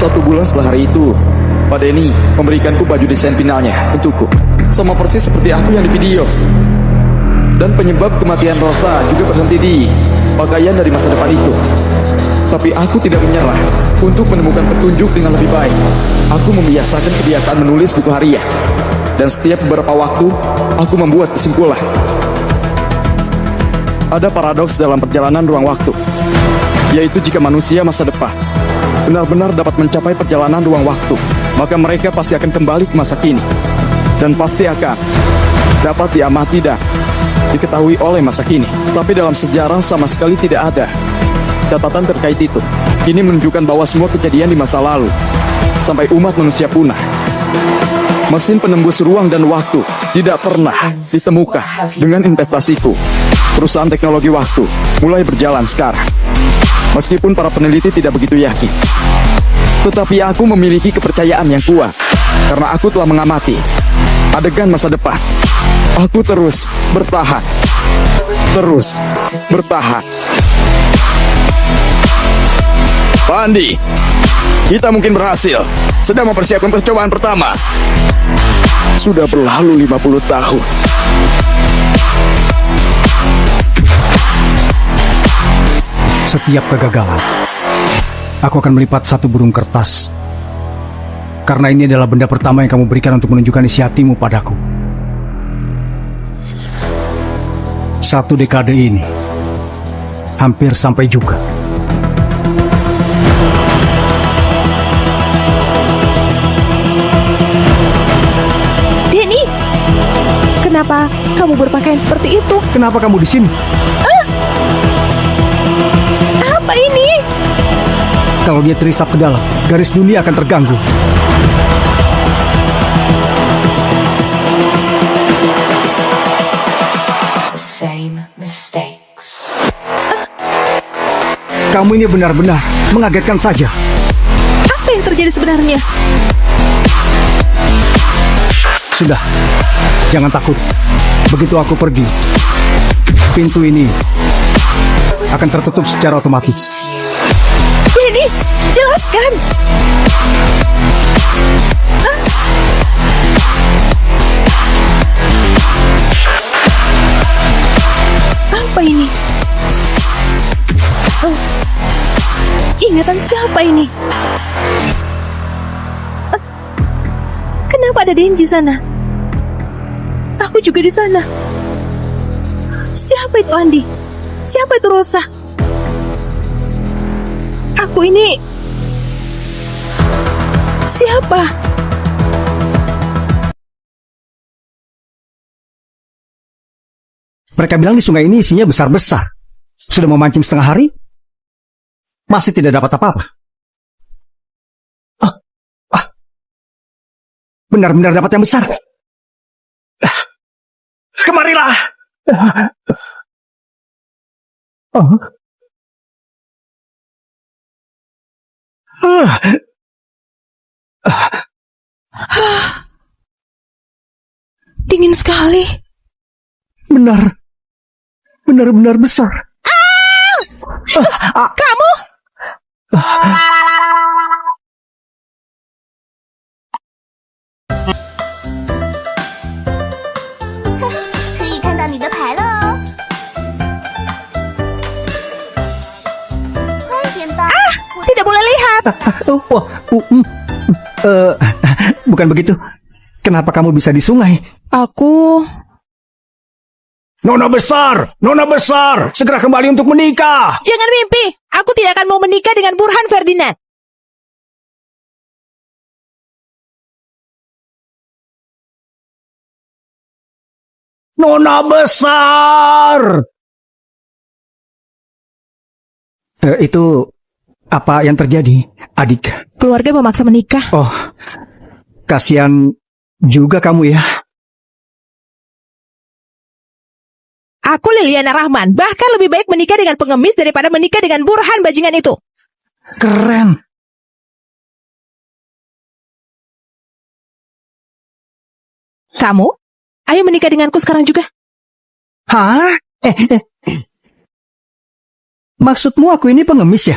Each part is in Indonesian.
1 bulan setelah hari itu, Pak Denny memberikanku baju desain finalnya untukku. Sama persis seperti aku yang di video. Dan penyebab kematian Rosa juga berhenti di pakaian dari masa depan itu. Tapi aku tidak menyerah. Untuk menemukan petunjuk dengan lebih baik, aku membiasakan kebiasaan menulis buku harian. Dan setiap beberapa waktu, aku membuat kesimpulan. Ada paradoks dalam perjalanan ruang waktu, yaitu jika manusia masa depan benar-benar dapat mencapai perjalanan ruang waktu, maka mereka pasti akan kembali ke masa kini. Dan pasti akan dapat diamati dan diketahui oleh masa kini. Tapi dalam sejarah sama sekali tidak ada catatan terkait itu. Ini menunjukkan bahwa semua kejadian di masa lalu, sampai umat manusia punah, mesin penembus ruang dan waktu tidak pernah ditemukan. Dengan investasiku, perusahaan teknologi waktu mulai berjalan sekarang. Meskipun para peneliti tidak begitu yakin, tetapi aku memiliki kepercayaan yang kuat. Karena aku telah mengamati adegan masa depan. Aku terus bertahan. Terus bertahan. Pak Andi, kita mungkin berhasil. Sedang mempersiapkan percobaan pertama. Sudah berlalu 50 tahun. Setiap kegagalan, aku akan melipat 1 burung kertas. Karena ini adalah benda pertama yang kamu berikan untuk menunjukkan isi hatimu padaku. 1 dekade ini hampir sampai juga. Denny, kenapa kamu berpakaian seperti itu? Kenapa kamu di sini? Apa ini? Kalau dia terisap ke dalam, garis dunia akan terganggu. The same mistakes. Kamu ini benar-benar mengagetkan saja. Apa yang terjadi sebenarnya? Sudah, jangan takut. Begitu aku pergi, pintu ini akan tertutup secara otomatis. Denny, jelaskan. Apa ini? Ingatan siapa ini? Kenapa ada Denny di sana? Aku juga di sana. Siapa itu Andi? Siapa itu Rosa? Aku ini siapa? Mereka bilang di sungai ini isinya besar-besar. Sudah memancing setengah hari, masih tidak dapat apa-apa. Benar-benar dapat yang besar. Kemarilah. Dingin sekali. Benar-benar besar. Kamu? Tidak boleh lihat. Bukan begitu. Kenapa kamu bisa di sungai? Aku Nona besar! Nona besar! Segera kembali untuk menikah! jangan mimpi. Aku tidak akan mau menikah dengan Burhan Ferdinand. Nona besar! Itu apa yang terjadi, adik? Keluarga memaksa menikah. Oh, kasihan juga kamu ya. Aku Liliana Rahman. Bahkan lebih baik menikah dengan pengemis daripada menikah dengan Burhan bajingan itu. Keren. Kamu? Ayo menikah denganku sekarang juga. Hah? Maksudmu aku ini pengemis ya?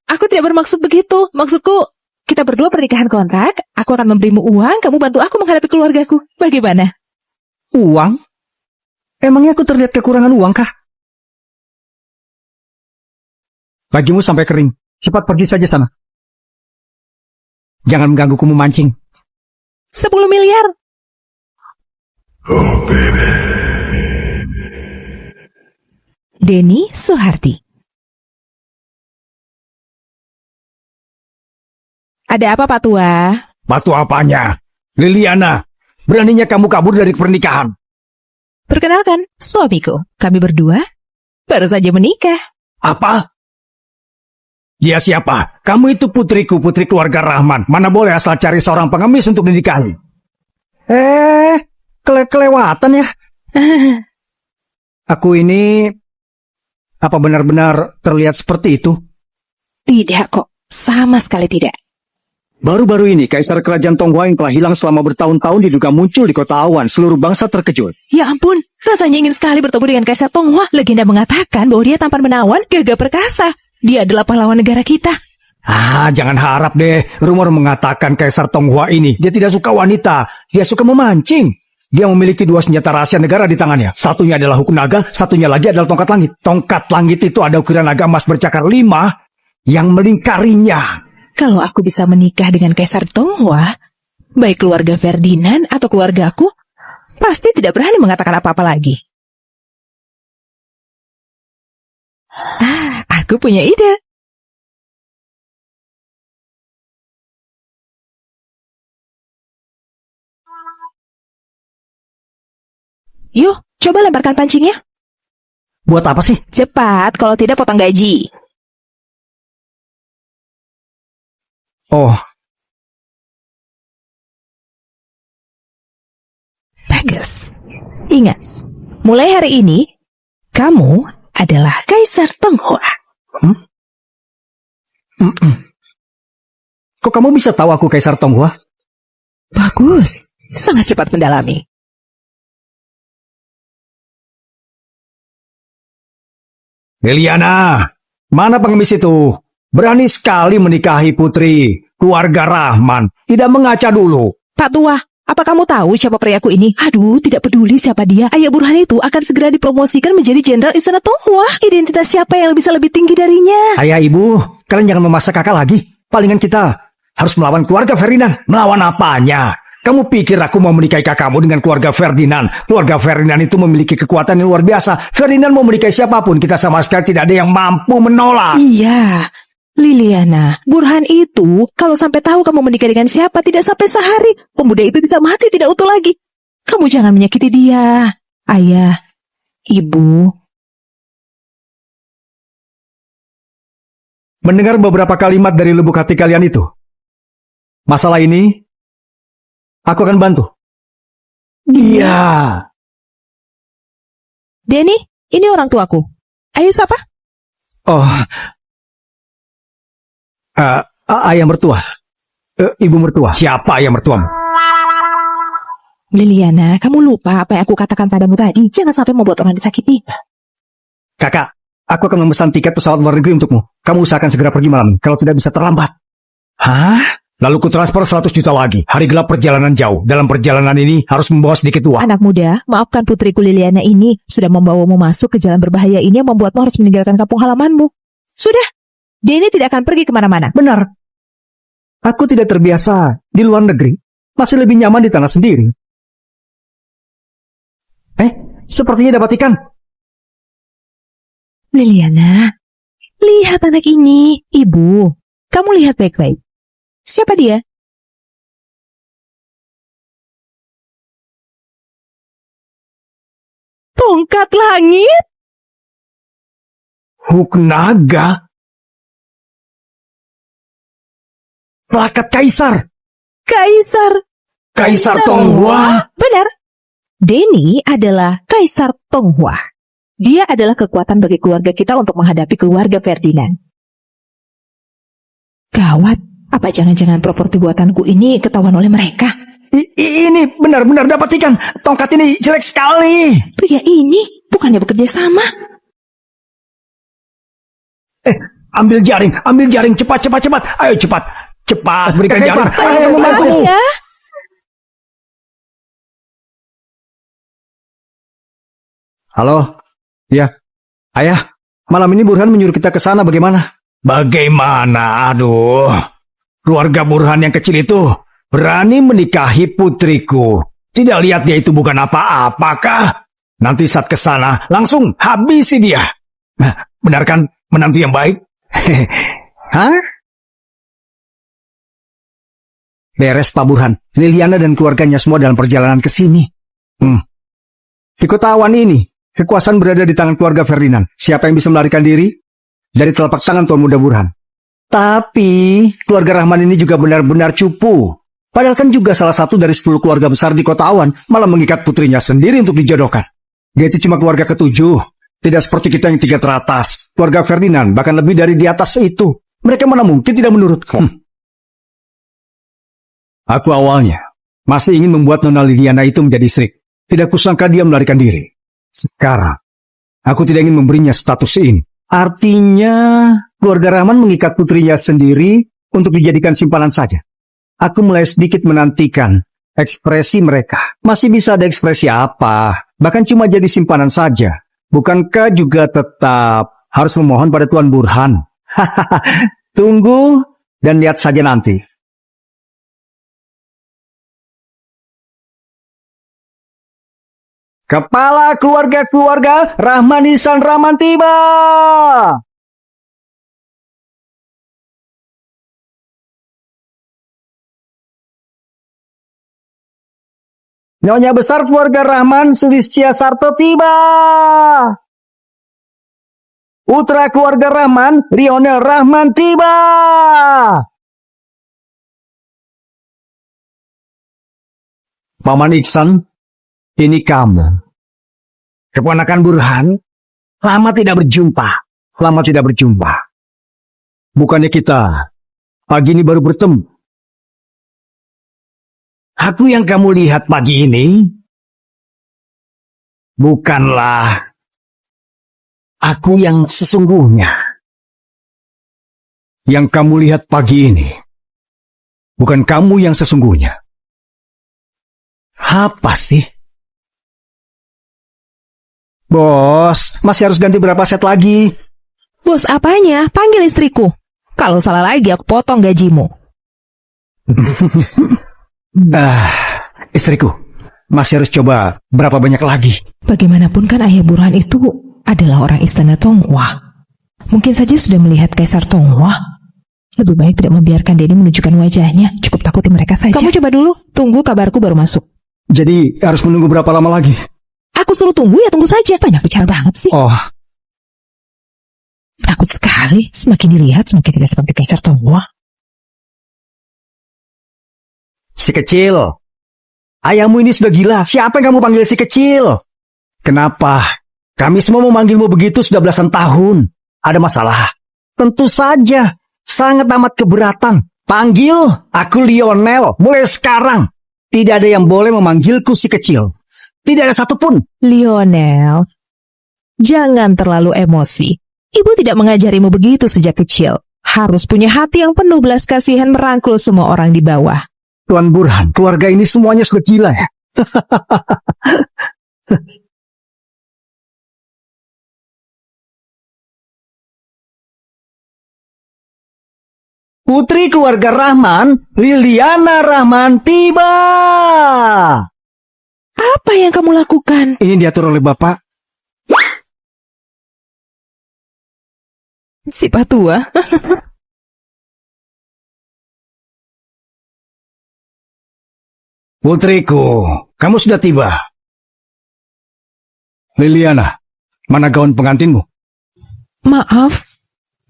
Aku tidak bermaksud begitu. Maksudku, kita berdua pernikahan kontrak, aku akan memberimu uang, kamu bantu aku menghadapi keluargaku. Bagaimana? Uang? Emangnya aku terlihat kekurangan uang kah? Bajumu sampai kering. Cepat pergi saja sana. Jangan menggangguku memancing. 10 miliar. Denny Suhardi. Ada apa, Pak Tua? Batu apanya? Liliana, beraninya kamu kabur dari pernikahan. Perkenalkan, suamiku. Kami berdua baru saja menikah. Apa? Dia siapa? Kamu itu putriku, putri keluarga Rahman. Mana boleh asal cari seorang pengemis untuk dinikahi. Kelewatan ya. Aku ini, apa benar-benar terlihat seperti itu? Tidak kok, sama sekali tidak. Baru-baru ini, Kaisar Kerajaan Tonghua yang telah hilang selama bertahun-tahun diduga muncul di kota Awan. Seluruh bangsa terkejut. Ya ampun, rasanya ingin sekali bertemu dengan Kaisar Tonghua. Legenda mengatakan bahwa dia tampan menawan, gagah perkasa. Dia adalah pahlawan negara kita. Jangan harap deh. Rumor mengatakan Kaisar Tonghua ini, dia tidak suka wanita. Dia suka memancing. Dia memiliki 2 senjata rahasia negara di tangannya. Satunya adalah hukum naga, satunya lagi adalah tongkat langit. Tongkat langit itu ada ukuran naga emas bercakar 5 yang melingkarinya. Kalau aku bisa menikah dengan Kaisar Tonghua, baik keluarga Ferdinand atau keluargaku, pasti tidak berani mengatakan apa-apa lagi. Aku punya ide. Yuk, coba lemparkan pancingnya. Buat apa sih? Cepat, kalau tidak potong gaji. Oh, Bagus. Ingat, mulai hari ini, kamu adalah Kaisar Tonghua. Kok kamu bisa tahu aku Kaisar Tonghua? Bagus, sangat cepat mendalami. Liliana, mana pengemis itu? Berani sekali menikahi putri keluarga Rahman. Tidak mengaca dulu. Pak Tua, apa kamu tahu siapa priaku ini? Aduh, tidak peduli siapa dia. Ayah Burhan itu akan segera dipromosikan menjadi Jenderal Istana Tonghua. Identitas siapa yang bisa lebih tinggi darinya? Ayah ibu, kalian jangan memaksa kakak lagi. Palingan kita harus melawan keluarga Ferdinand. Melawan apanya? Kamu pikir aku mau menikahi kakakmu dengan keluarga Ferdinand? Keluarga Ferdinand itu memiliki kekuatan yang luar biasa. Ferdinand mau menikahi siapapun, kita sama sekali tidak ada yang mampu menolak. Iya, Liliana, Burhan itu kalau sampai tahu kamu menikah dengan siapa tidak sampai sehari, pemuda itu bisa mati tidak utuh lagi. Kamu jangan menyakiti dia. Ayah, ibu. Mendengar beberapa kalimat dari lubuk hati kalian itu, masalah ini aku akan bantu. Iya. Denny, ini orang tuaku. Ayah siapa? Oh, ayah mertua. Ibu mertua. Siapa ayah mertuamu? Liliana, kamu lupa apa yang aku katakan padamu tadi. Jangan sampai membuat orang disakiti. Kakak, aku akan memesan tiket pesawat luar negeri untukmu. Kamu usahakan segera pergi malam, kalau tidak bisa terlambat. Hah? Lalu ku transfer 100 juta lagi. Hari gelap perjalanan jauh. Dalam perjalanan ini harus membawa sedikit uang. Anak muda, maafkan putriku Liliana ini sudah membawamu masuk ke jalan berbahaya ini yang membuatmu harus meninggalkan kampung halamanmu. Sudah, dia ini tidak akan pergi kemana-mana. Benar. Aku tidak terbiasa di luar negeri. Masih lebih nyaman di tanah sendiri. Sepertinya dapat ikan. Liliana, lihat anak ini. Ibu, kamu lihat baik-baik. Siapa dia? Tongkat langit? Huk naga. Plakat kaisar. Kaisar Tonghua. Benar. Denny adalah Kaisar Tonghua. Dia adalah kekuatan bagi keluarga kita untuk menghadapi keluarga Ferdinand. Gawat, apa jangan-jangan properti buatanku ini ketahuan oleh mereka? Ini benar-benar dapat ikan. Tongkat ini jelek sekali. Pria ini bukannya bekerja sama. Ambil jaring, cepat. Ayo cepat Cepat berikan Kakek jarum. Ipar, Ayo membantu. Ya, Halo? Ya. Ayah, malam ini Burhan menyuruh kita ke sana bagaimana? Bagaimana? Aduh. Keluarga Burhan yang kecil itu berani menikahi putriku. Tidak lihat dia itu bukan apa-apakah? Nanti saat ke sana langsung habisi dia. Nah, benar kan menantu yang baik? Hah? Beres Pak Burhan. Liliana dan keluarganya semua dalam perjalanan ke sini. Di kota awan ini, kekuasaan berada di tangan keluarga Ferdinand. Siapa yang bisa melarikan diri? Dari telapak tangan Tuan Muda Burhan. Tapi, keluarga Rahman ini juga benar-benar cupu. Padahal kan juga salah satu dari 10 keluarga besar di kota awan malah mengikat putrinya sendiri untuk dijodohkan. Dia itu cuma keluarga ketujuh. Tidak seperti kita yang 3 teratas. Keluarga Ferdinand bahkan lebih dari di atas itu. Mereka mana mungkin tidak menurutku. Aku awalnya masih ingin membuat Nona Liliana itu menjadi istri. Tidak kusangka dia melarikan diri. Sekarang, aku tidak ingin memberinya status ini. Artinya, keluarga Rahman mengikat putrinya sendiri untuk dijadikan simpanan saja. Aku mulai sedikit menantikan ekspresi mereka. Masih bisa ada ekspresi apa? Bahkan cuma jadi simpanan saja. Bukankah juga tetap harus memohon pada Tuan Burhan? Tunggu dan lihat saja nanti. Kepala keluarga-keluarga Rahman Ihsan Rahman tiba. Nyonya besar keluarga Rahman Sulistya Sarto tiba. Putra keluarga Rahman Lionel Rahman tiba. Paman Ihsan, ini kamu. Keponakan Burhan, lama tidak berjumpa. Bukannya kita pagi ini baru bertemu. Aku yang kamu lihat pagi ini bukanlah aku yang sesungguhnya. Yang kamu lihat pagi ini bukan kamu yang sesungguhnya. Apa sih? Bos, masih harus ganti berapa set lagi? bos apanya? Panggil istriku. Kalau salah lagi aku potong gajimu. Istriku, masih harus coba berapa banyak lagi? Bagaimanapun kan ayah Burhan itu adalah orang istana Tonghua. Mungkin saja sudah melihat Kaisar Tonghua. Lebih baik tidak membiarkan Denny menunjukkan wajahnya. Cukup takuti mereka saja. Kamu coba dulu, tunggu kabarku baru masuk. Jadi harus menunggu berapa lama lagi? Aku suruh tunggu ya tunggu saja. Banyak bicara banget sih. Oh, Takut sekali. Semakin dilihat semakin tidak seperti Kaisar Tonghua. si kecil. Ayahmu ini sudah gila. Siapa yang kamu panggil si kecil? Kenapa? Kami semua memanggilmu begitu sudah belasan tahun. Ada masalah? Tentu saja. Sangat amat keberatan. Panggil aku Lionel. Mulai sekarang. Tidak ada yang boleh memanggilku si kecil. Tidak ada satupun. Lionel, jangan terlalu emosi. Ibu tidak mengajarimu begitu sejak kecil. Harus punya hati yang penuh belas kasihan merangkul semua orang di bawah. Tuan Burhan, keluarga ini semuanya sudah gila ya. Putri keluarga Rahman, Liliana Rahman tiba. Apa yang kamu lakukan? Ini diatur oleh Bapak. Si Patua. Putriku, kamu sudah tiba. Liliana, mana gaun pengantinmu? Maaf,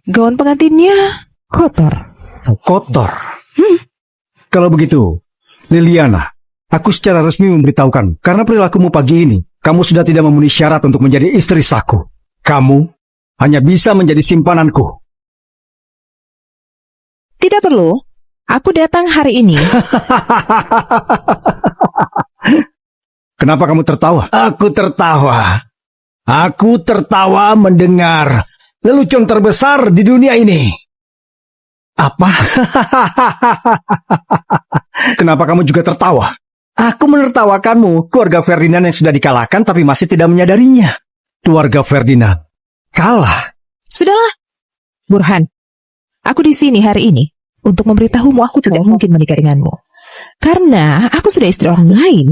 gaun pengantinnya kotor. Kotor. Kalau begitu, Liliana, aku secara resmi memberitahukan, karena perilakumu pagi ini, kamu sudah tidak memenuhi syarat untuk menjadi istri saku. Kamu hanya bisa menjadi simpananku. Tidak perlu. Aku datang hari ini. Kenapa kamu tertawa? Aku tertawa. Aku tertawa mendengar lelucon terbesar di dunia ini. Apa? Kenapa kamu juga tertawa? Aku menertawakanmu, keluarga Ferdinand yang sudah dikalahkan tapi masih tidak menyadarinya. Keluarga Ferdinand kalah. Sudahlah, Burhan. Aku di sini hari ini untuk memberitahumu aku tidak mungkin menikah denganmu. Karena aku sudah istri orang lain.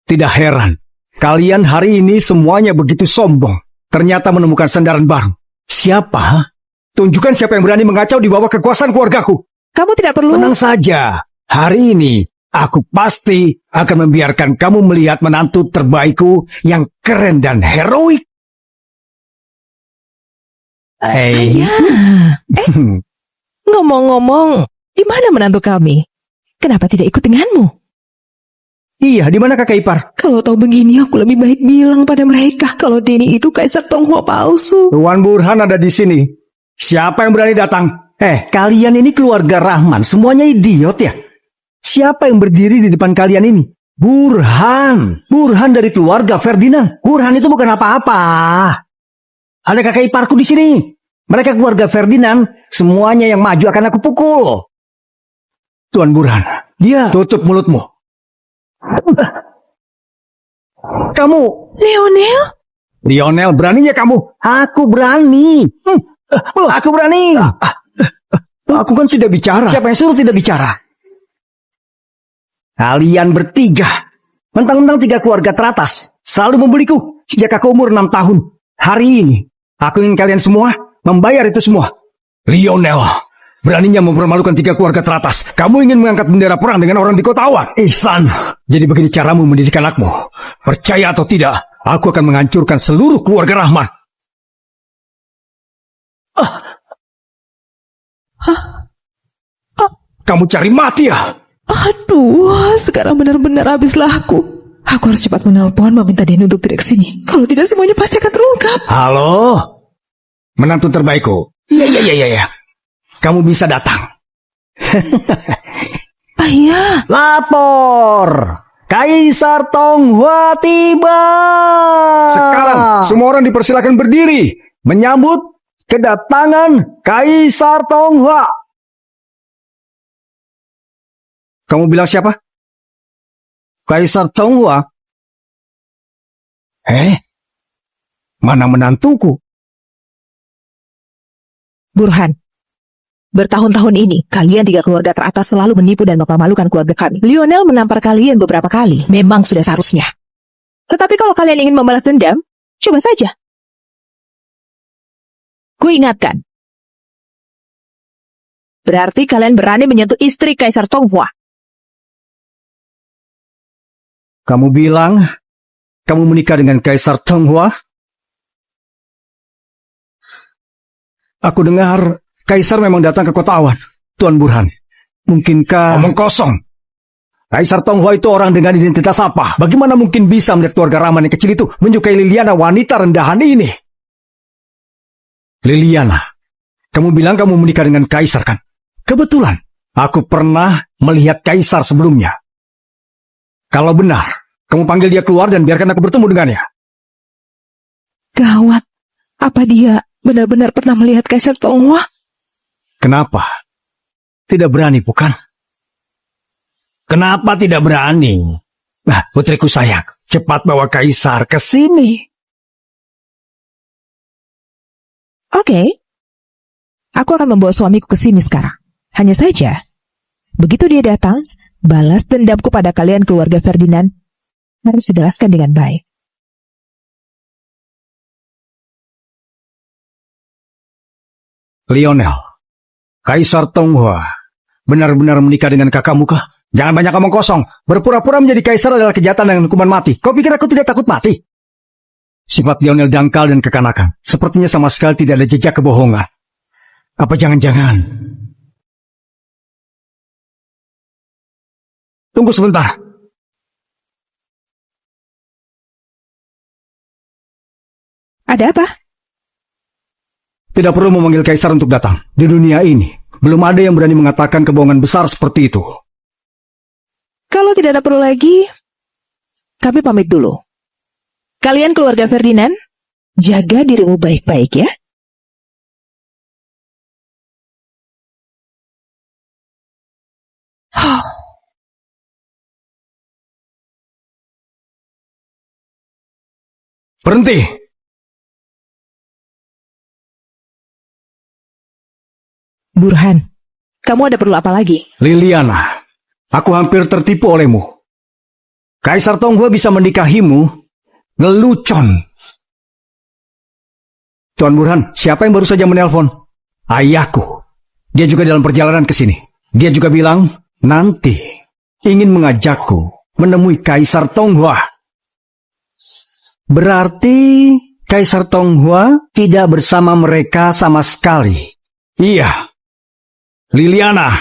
Tidak heran. Kalian hari ini semuanya begitu sombong. Ternyata menemukan sandaran baru. Siapa? Tunjukkan siapa yang berani mengacau di bawah kekuasaan keluargaku. Kamu tidak perlu... Tenang saja. Hari ini aku pasti akan membiarkan kamu melihat menantu terbaikku yang keren dan heroik. Ayah. Ngomong-ngomong, di mana menantu kami? Kenapa tidak ikut denganmu? Iya, di mana kakak ipar? Kalau tahu begini, aku lebih baik bilang pada mereka kalau Denny itu Kaisar Tonghua palsu. Tuan Burhan ada di sini. Siapa yang berani datang? Kalian ini keluarga Rahman, semuanya idiot ya? Siapa yang berdiri di depan kalian ini? Burhan. Burhan dari keluarga Ferdinand. Burhan itu bukan apa-apa. Ada kakak iparku di sini. Mereka keluarga Ferdinand, semuanya yang maju akan aku pukul. Tuan Burhan, dia tutup mulutmu. Kamu, Lionel, beraninya kamu? Aku berani. Aku berani. Aku kan tidak bicara. Siapa yang suruh tidak bicara? Kalian bertiga, mentang-mentang 3 keluarga teratas, selalu membeliku sejak aku umur 6 tahun. Hari ini, aku ingin kalian semua membayar itu semua. Lionel, beraninya mempermalukan 3 keluarga teratas. Kamu ingin mengangkat bendera perang dengan orang di kota awan. Ihsan, jadi begini caramu mendidik anakmu. Percaya atau tidak, aku akan menghancurkan seluruh keluarga Rahman. Kamu cari mati ya? Aduh, sekarang benar-benar habislah aku. Aku harus cepat menelpon meminta Denny untuk tidak kesini. Kalau tidak semuanya pasti akan terungkap. Halo? Menantu terbaikku. Iya. Kamu bisa datang. Ayah. Lapor. Kaisar Tonghua tiba. Sekarang semua orang dipersilakan berdiri menyambut kedatangan Kaisar Tonghua. Kamu bilang siapa? Kaisar Tonghua? Mana menantuku? Burhan, bertahun-tahun ini kalian 3 keluarga teratas selalu menipu dan mempermalukan keluarga kami. Lionel menampar kalian beberapa kali. Memang sudah seharusnya. Tetapi kalau kalian ingin membalas dendam, coba saja. Ku ingatkan. Berarti kalian berani menyentuh istri Kaisar Tonghua. Kamu bilang kamu menikah dengan Kaisar Tonghua? Aku dengar Kaisar memang datang ke kota awan. Tuan Burhan, mungkinkah... Omong kosong. Kaisar Tonghua itu orang dengan identitas apa? Bagaimana mungkin bisa melihat keluarga Rahman yang kecil itu menyukai Liliana, wanita rendahan ini? Liliana, kamu bilang kamu menikah dengan Kaisar kan? Kebetulan, aku pernah melihat Kaisar sebelumnya. Kalau benar, kamu panggil dia keluar dan biarkan aku bertemu dengannya. Gawat, apa dia benar-benar pernah melihat Kaisar Tonghua? Kenapa? Tidak berani, bukan? Kenapa tidak berani? Putriku sayang, cepat bawa Kaisar ke sini. Oke. Aku akan membawa suamiku ke sini sekarang. Hanya saja, begitu dia datang, balas dendamku pada kalian keluarga Ferdinand harus dijelaskan dengan baik. Lionel, Kaisar Tonghua benar-benar menikah dengan kakakmu kah? Jangan banyak omong kosong. Berpura-pura menjadi kaisar adalah kejahatan dengan hukuman mati. Kau pikir aku tidak takut mati? Sifat Lionel dangkal dan kekanakan. Sepertinya sama sekali tidak ada jejak kebohongan. Apa jangan-jangan? Tunggu sebentar. Ada apa? Tidak perlu memanggil kaisar untuk datang. Di dunia ini, belum ada yang berani mengatakan kebohongan besar seperti itu. Kalau tidak ada perlu lagi, kami pamit dulu. Kalian keluarga Ferdinand, jaga dirimu baik-baik ya. Berhenti. Burhan, kamu ada perlu apa lagi? Liliana, aku hampir tertipu olehmu. Kaisar Tonghua bisa menikahimu. Ngelucon. Tuan Burhan, siapa yang baru saja menelpon? Ayahku. Dia juga dalam perjalanan ke sini. Dia juga bilang, nanti ingin mengajakku menemui Kaisar Tonghua. Berarti Kaisar Tonghua tidak bersama mereka sama sekali. Iya. Liliana,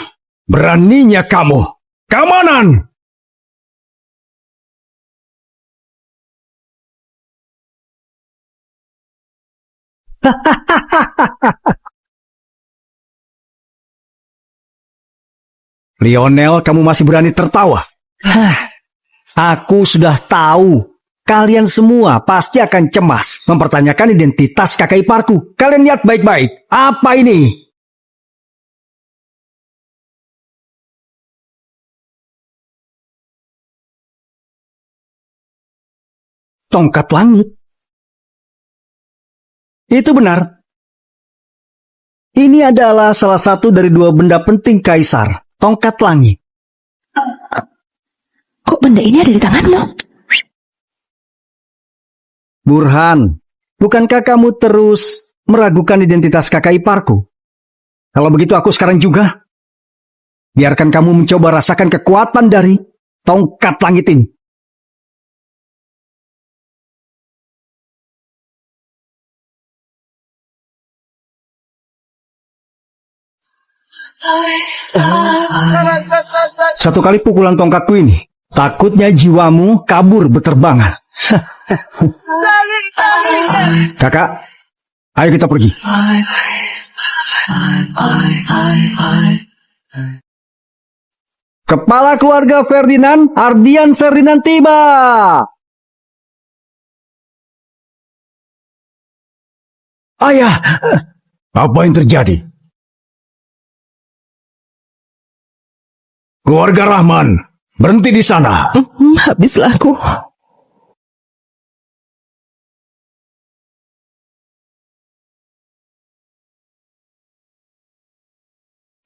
beraninya kamu. Keamanan! Lionel, kamu masih berani tertawa? Aku sudah tahu. Kalian semua pasti akan cemas mempertanyakan identitas kakak iparku. Kalian lihat baik-baik. Apa ini? Tongkat langit. Itu benar. Ini adalah salah satu dari dua benda penting Kaisar. Tongkat langit. Kok benda ini ada di tanganmu? Burhan, bukankah kamu terus meragukan identitas kakak iparku? Kalau begitu aku sekarang juga. Biarkan kamu mencoba rasakan kekuatan dari tongkat langit ini. Satu kali pukulan tongkatku ini, takutnya jiwamu kabur beterbangan. Kakak, ayo kita pergi. Kepala keluarga Ferdinand, Ardian Ferdinand tiba. Ayah, apa yang terjadi? Keluarga Rahman, berhenti di sana. Habislah aku.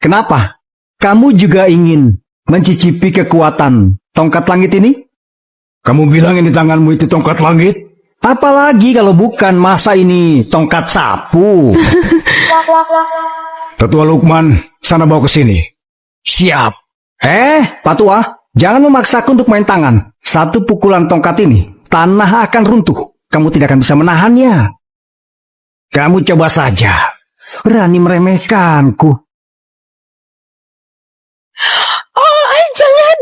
Kenapa? Kamu juga ingin mencicipi kekuatan tongkat langit ini? Kamu bilang ini tanganmu itu tongkat langit? Apalagi kalau bukan, masa ini tongkat sapu? Tetua Lukman, sana bawa ke sini. Siap. Pak Tua, jangan memaksaku untuk main tangan. Satu pukulan tongkat ini, tanah akan runtuh. Kamu tidak akan bisa menahannya. Kamu coba saja. Berani meremehkanku. Jangan!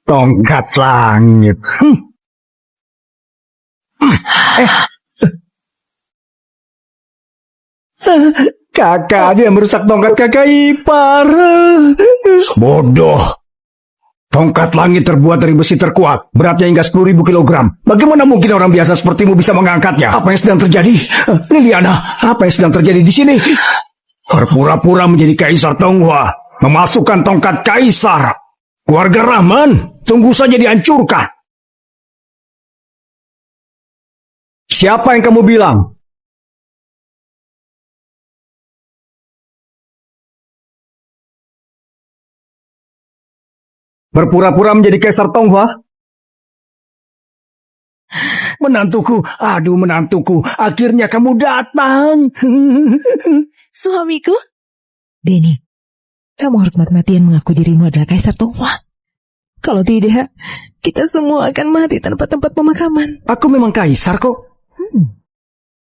Tongkat langit. Kakak dia merusak tongkat kakak ipar. Bodoh. Tongkat langit terbuat dari besi terkuat, beratnya hingga 10.000 kilogram. Bagaimana mungkin orang biasa sepertimu bisa mengangkatnya? Apa yang sedang terjadi? Liliana, apa yang sedang terjadi di sini? Berpura-pura menjadi Kaisar Tonghua, memasukkan tongkat Kaisar. Keluarga Rahman, tunggu saja dihancurkan. Siapa yang kamu bilang? Berpura-pura menjadi Kaisar Tonghua? Menantuku, aduh menantuku, akhirnya kamu datang. Suamiku? Denny, kamu harus mati-matian mengaku dirimu adalah Kaisar Tonghua. Kalau tidak, kita semua akan mati tanpa tempat pemakaman. Aku memang Kaisar kok.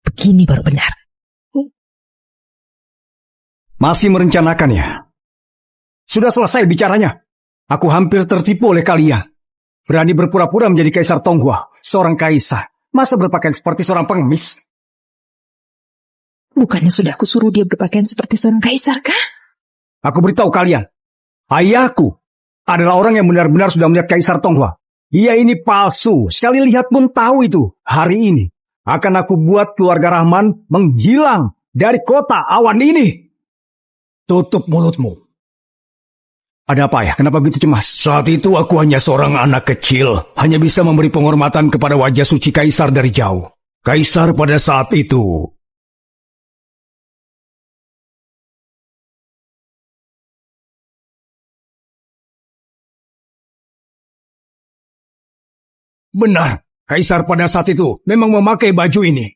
Begini baru benar. Masih merencanakannya. Sudah selesai bicaranya. Aku hampir tertipu oleh kalian. Berani berpura-pura menjadi Kaisar Tonghua, seorang kaisar. Masa berpakaian seperti seorang pengemis? Bukannya sudah aku suruh dia berpakaian seperti seorang kaisar, kah? Aku beritahu kalian, ayahku adalah orang yang benar-benar sudah melihat Kaisar Tonghua. Ia ini palsu, sekali lihat pun tahu itu. Hari ini akan aku buat keluarga Rahman menghilang dari kota awan ini. Tutup mulutmu. Ada apa ya? Kenapa begitu cemas? Saat itu aku hanya seorang anak kecil, hanya bisa memberi penghormatan kepada wajah suci Kaisar dari jauh. Kaisar pada saat itu benar, Kaisar pada saat itu memang memakai baju ini.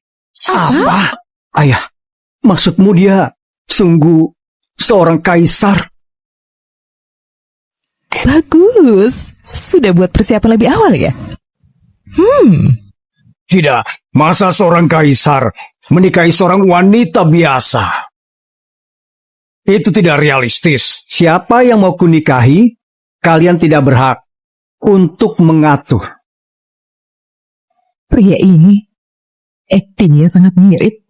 Apa? Ayah, maksudmu dia sungguh seorang kaisar? Bagus. Sudah buat persiapan lebih awal ya? Tidak, masa seorang kaisar menikahi seorang wanita biasa? Itu tidak realistis. Siapa yang mau kunikahi, kalian tidak berhak untuk mengatur. Pria ini, aktingnya sangat mirip.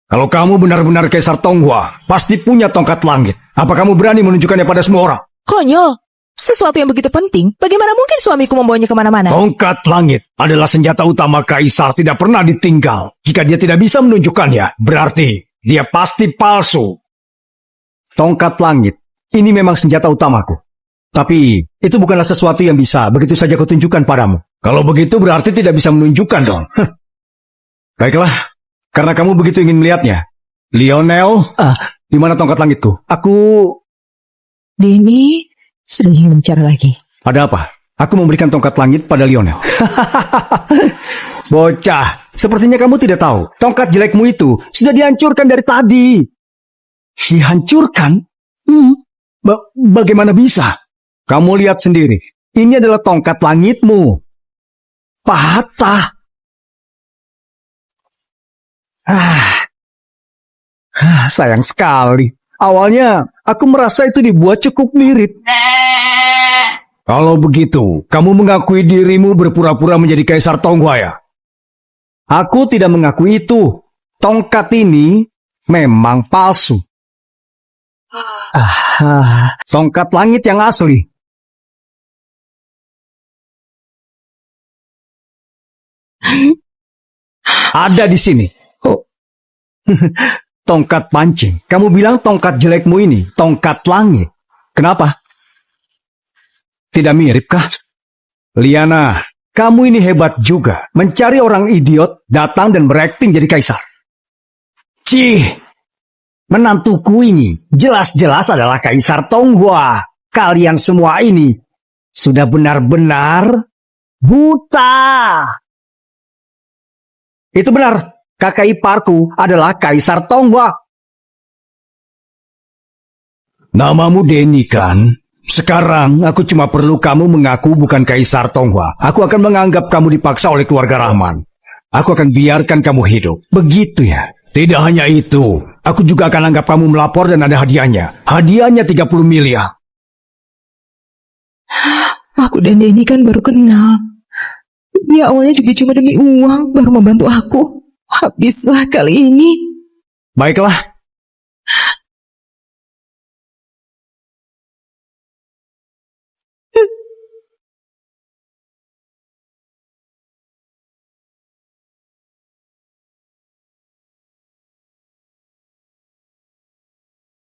Kalau kamu benar-benar Kaisar Tonghua, pasti punya tongkat langit. Apa kamu berani menunjukkannya pada semua orang? Konyol. Sesuatu yang begitu penting, bagaimana mungkin suamiku membawanya kemana-mana? Tongkat langit adalah senjata utama Kaisar, tidak pernah ditinggal. Jika dia tidak bisa menunjukkannya, berarti dia pasti palsu. Tongkat langit, ini memang senjata utamaku. Tapi, itu bukanlah sesuatu yang bisa begitu saja kutunjukkan padamu. Kalau begitu berarti tidak bisa menunjukkan dong. Baiklah, karena kamu begitu ingin melihatnya. Lionel, di mana tongkat langitku? Denny, sudah jangan bicara lagi. Ada apa? Aku memberikan tongkat langit pada Lionel. Bocah, sepertinya kamu tidak tahu. Tongkat jelekmu itu sudah dihancurkan dari tadi. Dihancurkan? Bagaimana bisa? Kamu lihat sendiri. Ini adalah tongkat langitmu. Patah. Sayang sekali. Awalnya, aku merasa itu dibuat cukup mirip. Kalau begitu, kamu mengakui dirimu berpura-pura menjadi Kaisar Tonghua ya? Aku tidak mengakui itu. Tongkat ini memang palsu. Tongkat langit yang asli. Ada di sini. Tongkat pancing. Kamu bilang tongkat jelekmu ini tongkat langit. Kenapa? Tidak mirip kah? Liana, kamu ini hebat juga. Mencari orang idiot, datang dan berakting jadi kaisar. Cih, menantuku ini jelas-jelas adalah Kaisar Tonghua. Kalian semua ini sudah benar-benar buta. Itu benar. Kakak iparku adalah Kaisar Tonghua. Namamu Denny kan? Sekarang aku cuma perlu kamu mengaku bukan Kaisar Tonghua. Aku akan menganggap kamu dipaksa oleh keluarga Rahman. Aku akan biarkan kamu hidup. Begitu ya? Tidak hanya itu. Aku juga akan anggap kamu melapor dan ada hadiahnya. Hadiahnya 30 miliar. Aku dan Denny kan baru kenal. Dia awalnya juga cuma demi uang, baru membantu aku. Habislah kali ini. Baiklah.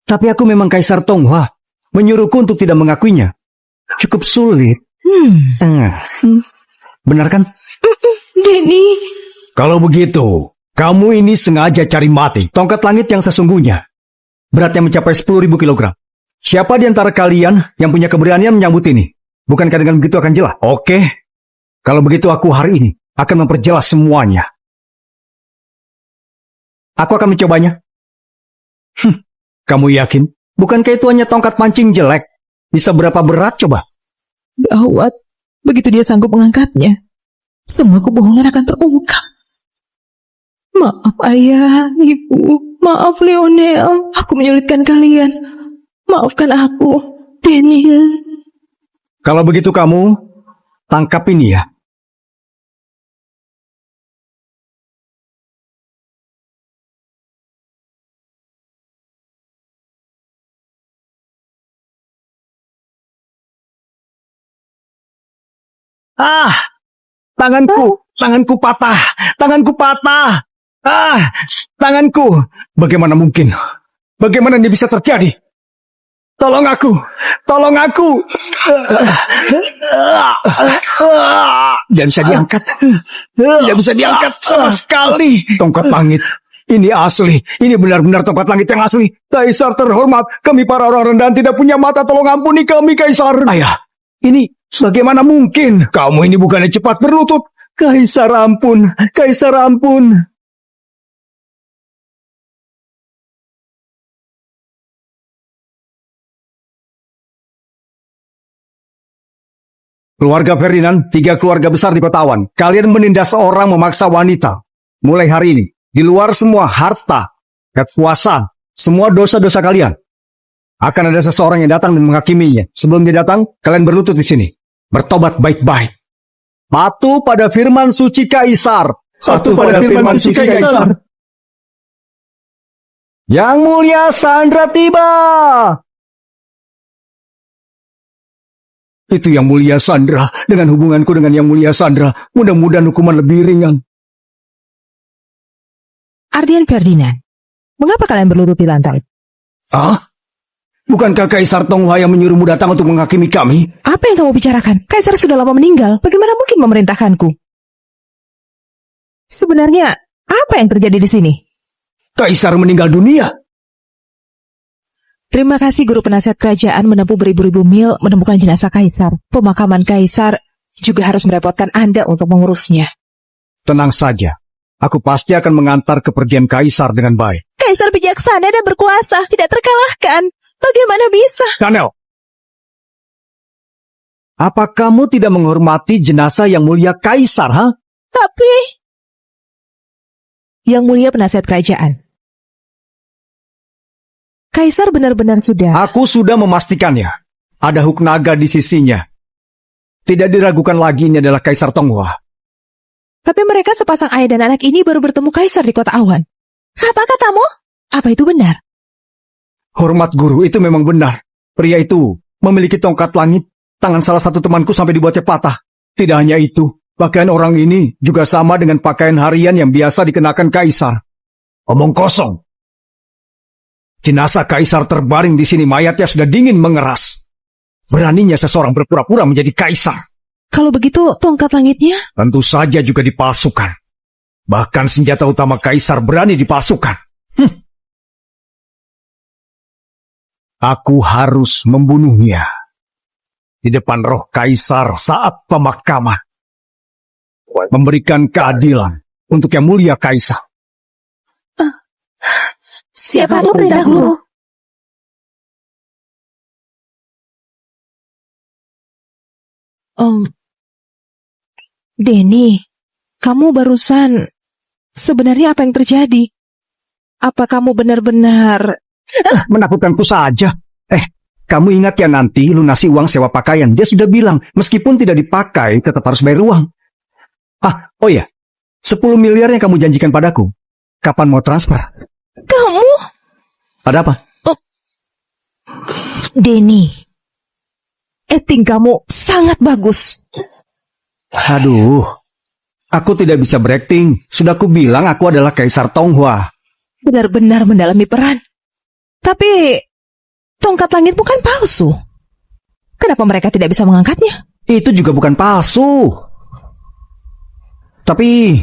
Tapi aku memang Kaisar Tonghua. Menyuruhku untuk tidak mengakuinya. Cukup sulit. Benar kan? Denny. Kalau begitu, kamu ini sengaja cari mati. Tongkat langit yang sesungguhnya. Beratnya mencapai 10.000 kilogram. Siapa di antara kalian yang punya keberanian menyambut ini? Bukankah dengan begitu akan jelas? Oke. Kalau begitu aku hari ini akan memperjelas semuanya. Aku akan mencobanya. Kamu yakin? Bukankah itu hanya tongkat pancing jelek? Bisa berapa berat coba? Gawat. Begitu dia sanggup mengangkatnya, semua kebohongan akan terungkap. Maaf ayah, ibu. Maaf Lionel. Aku menyulitkan kalian. Maafkan aku, Denny. Kalau begitu kamu tangkap ini ya. Tanganku patah, tanganku. Bagaimana mungkin? Bagaimana ini bisa terjadi? Tolong aku! Tolong aku! Tidak bisa diangkat. Tidak bisa diangkat sama sekali. Tongkat langit. Ini asli. Ini benar-benar tongkat langit yang asli. Kaisar terhormat. Kami para orang rendahan tidak punya mata. Tolong ampuni kami, Kaisar. Ayah, ini bagaimana mungkin? Kamu ini bukannya cepat berlutut. Kaisar ampun. Kaisar ampun. Keluarga Ferdinand, 3 keluarga besar di Kotawan. Kalian menindas orang memaksa wanita. Mulai hari ini, di luar semua harta, kekuasaan, semua dosa-dosa kalian. Akan ada seseorang yang datang dan menghakiminya. Sebelum dia datang, kalian berlutut di sini. Bertobat baik-baik. Patuh pada firman suci Kaisar. Patuh pada firman suci Kaisar. Yang mulia Sandra tiba. Itu Yang Mulia Sandra. Dengan hubunganku dengan Yang Mulia Sandra, mudah-mudahan hukuman lebih ringan. Ardian Ferdinand, mengapa kalian berlutut di lantai? Bukankah Kaisar Tonghua yang menyuruhmu datang untuk menghakimi kami? Apa yang kamu bicarakan? Kaisar sudah lama meninggal. Bagaimana mungkin memerintahkanku? Sebenarnya, apa yang terjadi di sini? Kaisar meninggal dunia. Terima kasih guru penasihat kerajaan menempuh beribu-ribu mil menemukan jenazah Kaisar. Pemakaman Kaisar juga harus merepotkan Anda untuk mengurusnya. Tenang saja. Aku pasti akan mengantar kepergian Kaisar dengan baik. Kaisar bijaksana dan berkuasa, tidak terkalahkan. Bagaimana bisa? Daniel, apa kamu tidak menghormati jenazah Yang Mulia Kaisar, ha? Tapi... Yang Mulia penasihat kerajaan, Kaisar benar-benar sudah... Aku sudah memastikannya. Ada Hook Naga di sisinya. Tidak diragukan lagi ini adalah Kaisar Tonghua. Tapi mereka sepasang ayah dan anak ini baru bertemu Kaisar di kota awan. Apa katamu? Apa itu benar? Hormat guru, itu memang benar. Pria itu memiliki tongkat langit. Tangan salah satu temanku sampai dibuatnya patah. Tidak hanya itu, pakaian orang ini juga sama dengan pakaian harian yang biasa dikenakan Kaisar. Omong kosong. Jenazah Kaisar terbaring di sini, mayatnya sudah dingin mengeras. Beraninya seseorang berpura-pura menjadi Kaisar. Kalau begitu, tongkat langitnya? Tentu saja juga dipalsukan. Bahkan senjata utama Kaisar berani dipalsukan. Aku harus membunuhnya. Di depan roh Kaisar saat pemakaman. Memberikan keadilan untuk Yang Mulia Kaisar. Siapa itu perintah guru? Denny, kamu barusan... Sebenarnya apa yang terjadi? Apa kamu benar-benar... Menakutkanku saja. Kamu ingat ya nanti lunasi uang sewa pakaian. Dia sudah bilang, meskipun tidak dipakai, tetap harus bayar uang. Oh iya, 10 miliar yang kamu janjikan padaku. Kapan mau transfer? Kamu? Ada apa? Denny, acting kamu sangat bagus. Aduh, aku tidak bisa berakting. Sudah aku bilang aku adalah Kaisar Tonghua. Benar-benar mendalami peran. Tapi, tongkat langit bukan palsu. Kenapa mereka tidak bisa mengangkatnya? Itu juga bukan palsu. Tapi,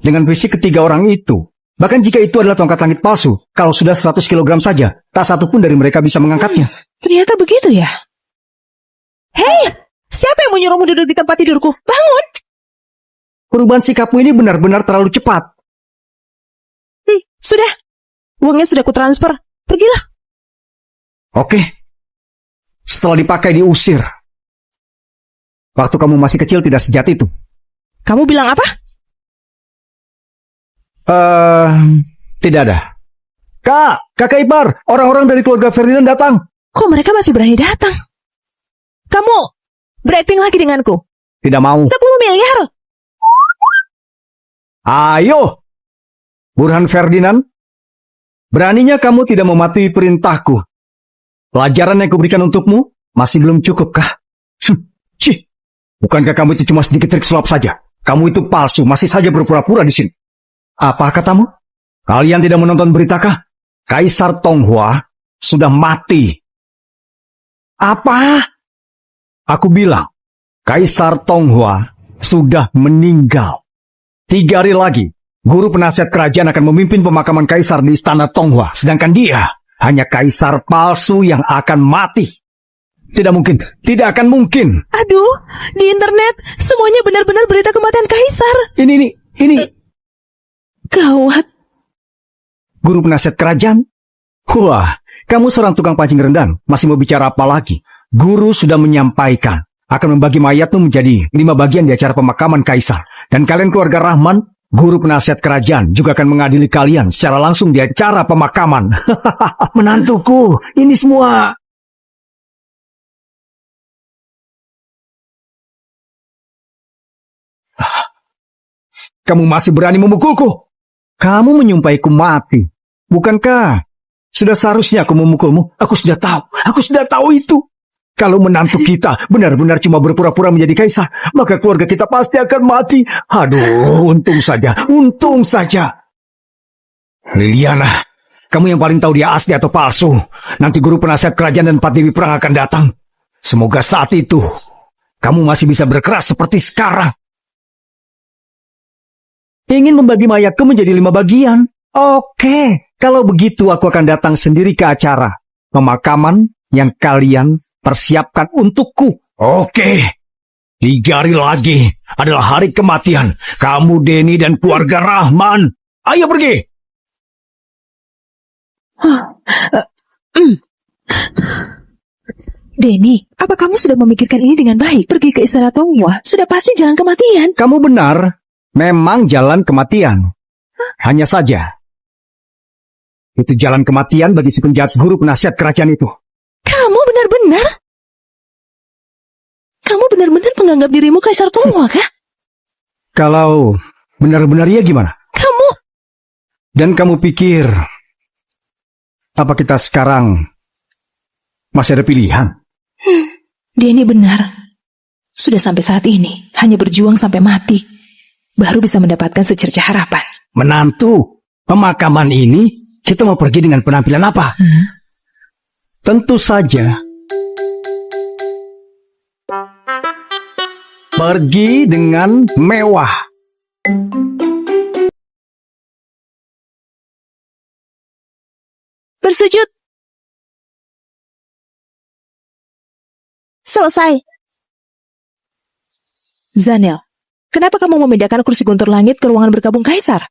dengan fisik ketiga orang itu, bahkan jika itu adalah tongkat langit palsu, kalau sudah 100 kg saja, tak satu pun dari mereka bisa mengangkatnya. Ternyata begitu ya? Hei, siapa yang menyuruhmu duduk di tempat tidurku? Bangun! Perubahan sikapmu ini benar-benar terlalu cepat. Sudah, uangnya sudah kutransfer. Pergilah. Oke. Setelah dipakai diusir. Waktu kamu masih kecil tidak sejat itu. Kamu bilang apa? Tidak ada. Kakak ipar, orang-orang dari keluarga Ferdinand datang. Kok mereka masih berani datang? Kamu berakting lagi denganku. Tidak mau. 10 miliar. Ayo, Burhan Ferdinand. Beraninya kamu tidak mematuhi perintahku. Pelajaran yang kuberikan untukmu masih belum cukup kah? Bukankah kamu itu cuma sedikit trik sulap saja? Kamu itu palsu, masih saja berpura-pura di sini. Apa katamu? Kalian tidak menonton berita kah? Kaisar Tonghua sudah mati. Apa? Aku bilang, Kaisar Tonghua sudah meninggal. 3 hari lagi, guru penasihat kerajaan akan memimpin pemakaman kaisar di istana Tonghua. Sedangkan dia hanya kaisar palsu yang akan mati. Tidak mungkin, tidak akan mungkin. Aduh, di internet semuanya benar-benar berita kematian kaisar. Ini. Gawat. Guru penasihat kerajaan? Wah, kamu seorang tukang pancing rendang. Masih mau bicara apa lagi? Guru sudah menyampaikan akan membagi mayatmu menjadi 5 bagian di acara pemakaman kaisar. Dan kalian keluarga Rahman, guru penasihat kerajaan, juga akan mengadili kalian secara langsung di acara pemakaman. Menantuku, ini semua... Kamu masih berani memukulku? Kamu menyumpahiku mati. Bukankah sudah seharusnya aku memukulmu? Aku sudah tahu itu. Kalau menantu kita benar-benar cuma berpura-pura menjadi kaisar, maka keluarga kita pasti akan mati. Aduh, untung saja. Liliana, kamu yang paling tahu dia asli atau palsu. Nanti guru penasihat kerajaan dan 4 dewi perang akan datang. Semoga saat itu kamu masih bisa berkeras seperti sekarang. Ingin membagi mayatku menjadi 5 bagian? Oke, kalau begitu aku akan datang sendiri ke acara pemakaman yang kalian persiapkan untukku. Oke. 3 hari lagi adalah hari kematian kamu, Denny, dan keluarga Rahman. Ayo pergi. Denny, apa kamu sudah memikirkan ini dengan baik? Pergi ke istana Tonghua sudah pasti jalan kematian. Kamu benar. Memang jalan kematian. Hanya saja, itu jalan kematian bagi si penjahat guru penasihat kerajaan itu. Kamu benar-benar menganggap dirimu Kaisar Tonghua, kah? Kalau benar-benar ya gimana? Kamu... Dan kamu pikir, apa kita sekarang masih ada pilihan? Denny benar. Sudah sampai saat ini, hanya berjuang sampai mati, baru bisa mendapatkan secercah harapan. Menantu, pemakaman ini kita mau pergi dengan penampilan apa? Tentu saja pergi dengan mewah. Bersujud. Selesai. Zanel, kenapa kamu memindahkan kursi guntur langit ke ruangan berkabung kaisar?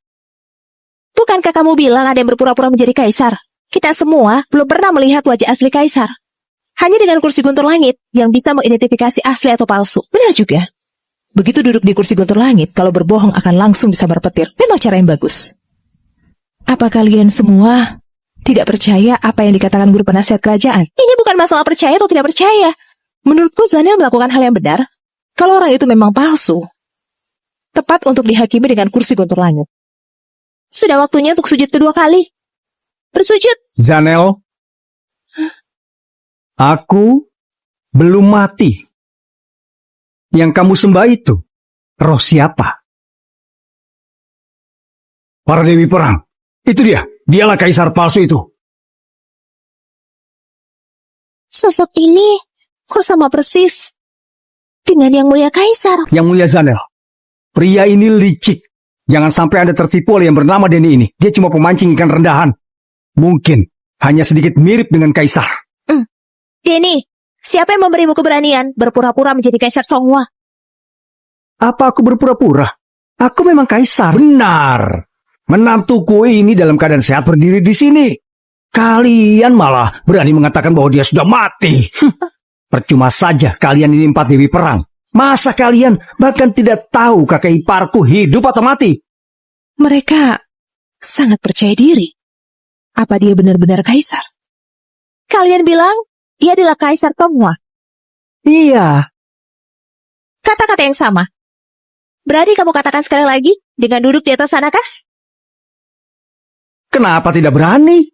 Bukankah kamu bilang ada yang berpura-pura menjadi kaisar? Kita semua belum pernah melihat wajah asli kaisar. Hanya dengan kursi guntur langit yang bisa mengidentifikasi asli atau palsu. Benar juga. Begitu duduk di kursi guntur langit, kalau berbohong akan langsung bisa berpetir. Memang cara yang bagus. Apa kalian semua tidak percaya apa yang dikatakan guru penasihat kerajaan? Ini bukan masalah percaya atau tidak percaya. Menurutku Zanel melakukan hal yang benar. Kalau orang itu memang palsu, tepat untuk dihakimi dengan kursi guntur langit. Sudah waktunya untuk sujud kedua kali. Bersujud. Zanel, aku belum mati. Yang kamu sembah itu roh siapa? Para dewi perang. Itu dia. Dialah kaisar palsu itu. Sosok ini kok sama persis dengan yang mulia kaisar. Yang mulia Zanel, pria ini licik. Jangan sampai Anda tertipu oleh yang bernama Denny ini. Dia cuma pemancing ikan rendahan. Mungkin hanya sedikit mirip dengan kaisar. Denny, siapa yang memberimu keberanian berpura-pura menjadi kaisar Tonghua? Apa aku berpura-pura? Aku memang kaisar. Benar. Menantuku ini dalam keadaan sehat berdiri di sini. Kalian malah berani mengatakan bahwa dia sudah mati. Percuma saja kalian ini 4 dewi perang. Masa kalian bahkan tidak tahu kakek iparku hidup atau mati? Mereka sangat percaya diri. Apa dia benar-benar kaisar? Kalian bilang dia adalah kaisar Tonghua. Iya. Kata-kata yang sama. Berani kamu katakan sekali lagi dengan duduk di atas sana kah? Kenapa tidak berani?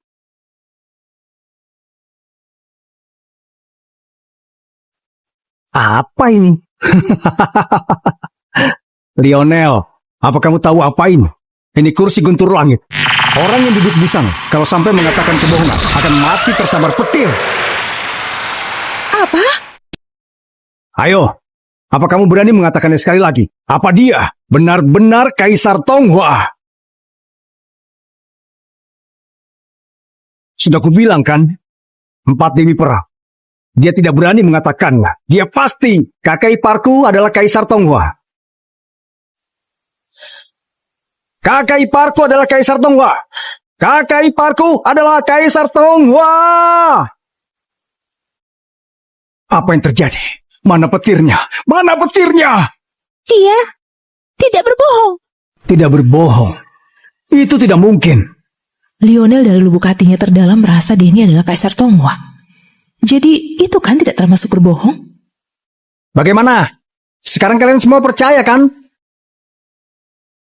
Apa ini? Lionel, apa kamu tahu apa ini? Ini kursi guntur langit. Orang yang duduk di sana, kalau sampai mengatakan kebohongan, akan mati tersambar petir. Apa? Ayo, apa kamu berani mengatakannya sekali lagi? Apa dia benar-benar Kaisar Tonghua? Sudah kubilang kan, 4 dewi perang. Dia tidak berani mengatakannya. Dia pasti kakek iparku adalah Kaisar Tonghua. Kakak iparku adalah Kaisar Tonghua. Kakak iparku adalah Kaisar Tonghua. Apa yang terjadi? Mana petirnya? Mana petirnya? Dia tidak berbohong. Tidak berbohong. Itu tidak mungkin. Lionel dari lubuk hatinya terdalam merasa Denny adalah Kaisar Tonghua. Jadi itu kan tidak termasuk berbohong? Bagaimana? Sekarang kalian semua percaya kan?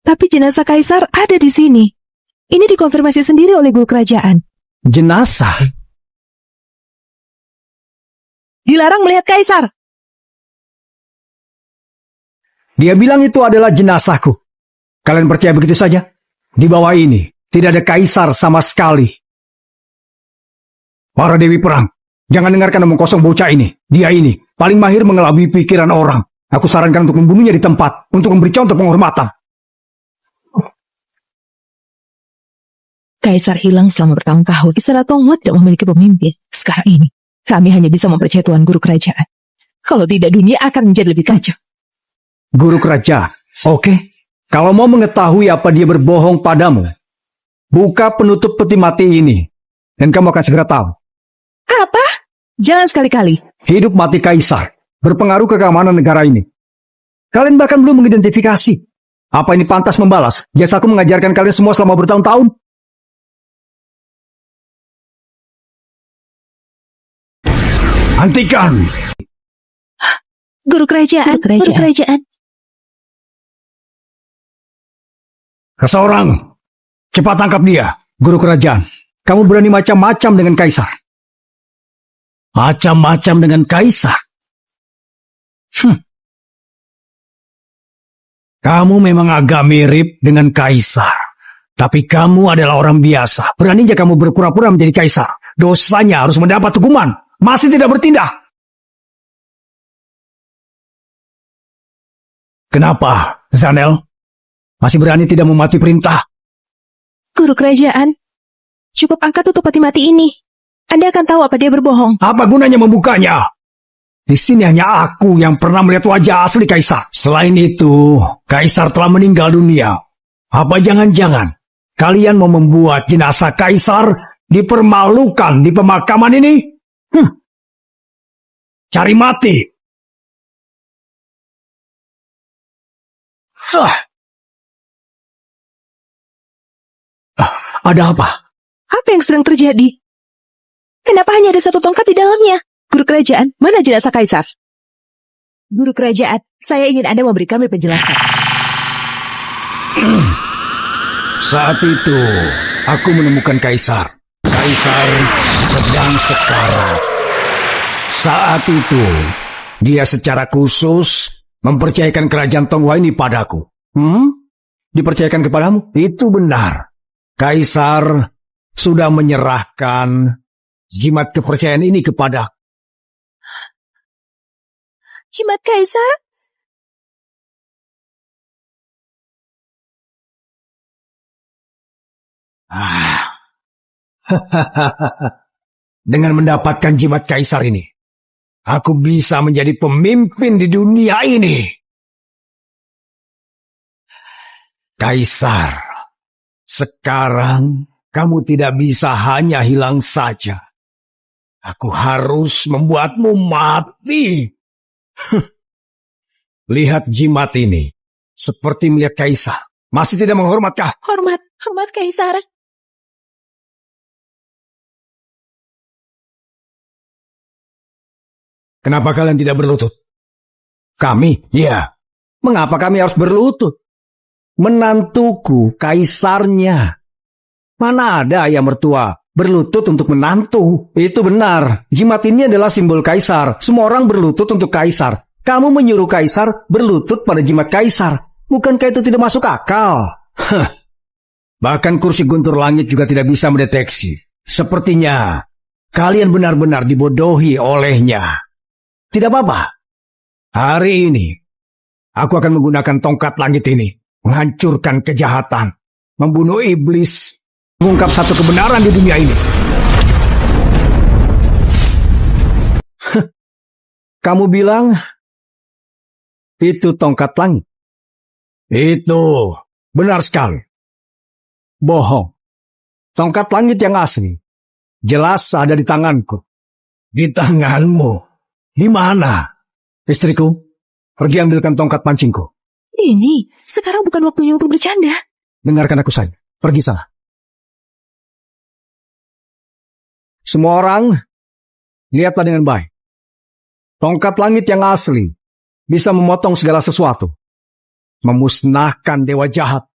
Tapi jenazah Kaisar ada di sini. Ini dikonfirmasi sendiri oleh guru kerajaan. Jenazah? Dilarang melihat Kaisar. Dia bilang itu adalah jenazahku. Kalian percaya begitu saja? Di bawah ini tidak ada Kaisar sama sekali. Para dewi perang, jangan dengarkan omong kosong bocah ini. Dia ini paling mahir mengelabui pikiran orang. Aku sarankan untuk membunuhnya di tempat, untuk memberi contoh penghormatan. Kaisar hilang selama bertahun-tahun. Istana Tonghua tidak memiliki pemimpin. Sekarang ini, kami hanya bisa mempercayai Tuan Guru Kerajaan. Kalau tidak, dunia akan menjadi lebih kacau. Guru kerajaan, oke. Kalau mau mengetahui apa dia berbohong padamu, buka penutup peti mati ini, dan kamu akan segera tahu. Apa? Jangan sekali-kali. Hidup mati Kaisar berpengaruh ke keamanan negara ini. Kalian bahkan belum mengidentifikasi. Apa ini pantas membalas jasaku mengajarkan kalian semua selama bertahun-tahun? Hentikan! Guru Kerajaan. Guru Kerajaan. Seseorang, cepat tangkap dia. Guru kerajaan, kamu berani macam-macam dengan Kaisar. Macam-macam dengan Kaisar? Kamu memang agak mirip dengan Kaisar. Tapi kamu adalah orang biasa. Beraninya kamu berpura-pura menjadi Kaisar. Dosanya harus mendapat hukuman. Masih tidak bertindak. Kenapa, Zanel? Masih berani tidak mematuhi perintah? Guru Kerajaan, cukup angkat tutup peti mati ini. Anda akan tahu apa dia berbohong. Apa gunanya membukanya? Di sini hanya aku yang pernah melihat wajah asli Kaisar. Selain itu, Kaisar telah meninggal dunia. Apa jangan-jangan kalian mau membuat jenazah Kaisar dipermalukan di pemakaman ini? Cari mati. Ada apa? Apa yang sedang terjadi? Kenapa hanya ada satu tongkat di dalamnya? Guru Kerajaan, mana jenazah Kaisar? Guru Kerajaan, saya ingin Anda memberi kami penjelasan. Saat itu, aku menemukan Kaisar. Kaisar sedang sekarat. Saat itu, dia secara khusus mempercayakan kerajaan Tonghua ini padaku. Dipercayakan kepadamu? Itu benar. Kaisar sudah menyerahkan jimat kepercayaan ini kepada. Jimat Kaisar? Dengan mendapatkan jimat Kaisar ini, aku bisa menjadi pemimpin di dunia ini. Kaisar, sekarang kamu tidak bisa hanya hilang saja. Aku harus membuatmu mati. Lihat jimat ini, seperti melihat Kaisar. Masih tidak menghormatkah? Hormat Kaisar. Kenapa kalian tidak berlutut? Kami? Ya. Mengapa kami harus berlutut? Menantuku, Kaisarnya. Mana ada ayah mertua berlutut untuk menantu? Itu benar. Jimat ini adalah simbol Kaisar. Semua orang berlutut untuk Kaisar. Kamu menyuruh Kaisar berlutut pada jimat Kaisar. Bukankah itu tidak masuk akal? Bahkan kursi guntur langit juga tidak bisa mendeteksi. Sepertinya kalian benar-benar dibodohi olehnya. Tidak apa-apa. Hari ini, aku akan menggunakan tongkat langit ini. Menghancurkan kejahatan. Membunuh iblis. Mengungkap satu kebenaran di dunia ini. Kamu bilang, itu tongkat langit. Itu, benar sekali. Bohong. Tongkat langit yang asli. Jelas ada di tanganku. Di tanganmu? Di mana? Istriku, pergi ambilkan tongkat pancingku. Ini, sekarang bukan waktunya untuk bercanda. Dengarkan aku saja. Pergi sana. Semua orang, lihatlah dengan baik. Tongkat langit yang asli bisa memotong segala sesuatu. Memusnahkan dewa jahat.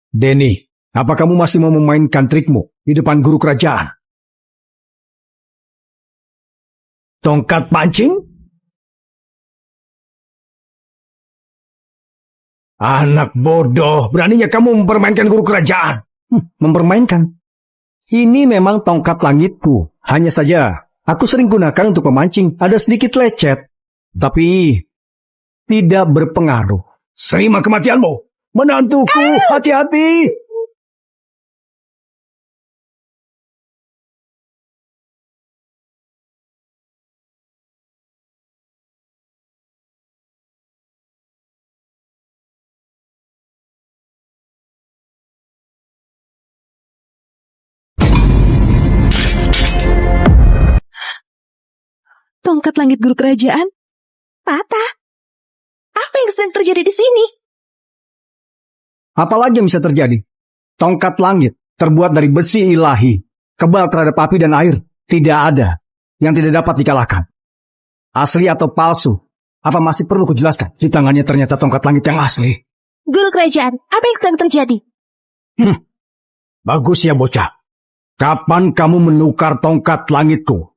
Denny, apa kamu masih mau memainkan trikmu di depan guru kerajaan? Tongkat pancing? Anak bodoh, beraninya kamu mempermainkan guru kerajaan. Mempermainkan? Ini memang tongkat langitku. Hanya saja, aku sering gunakan untuk memancing. Ada sedikit lecet. Tapi, tidak berpengaruh. Terima kematianmu. Menantuku, hati-hati. Tongkat langit guru kerajaan patah. Apa yang sedang terjadi di sini? Apalagi yang bisa terjadi? Tongkat langit terbuat dari besi ilahi, kebal terhadap api dan air. Tidak ada yang tidak dapat dikalahkan. Asli atau palsu? Apa masih perlu kujelaskan? Di tangannya ternyata tongkat langit yang asli. Guru kerajaan, apa yang sedang terjadi? Bagus ya bocah. Kapan kamu menukar tongkat langitku?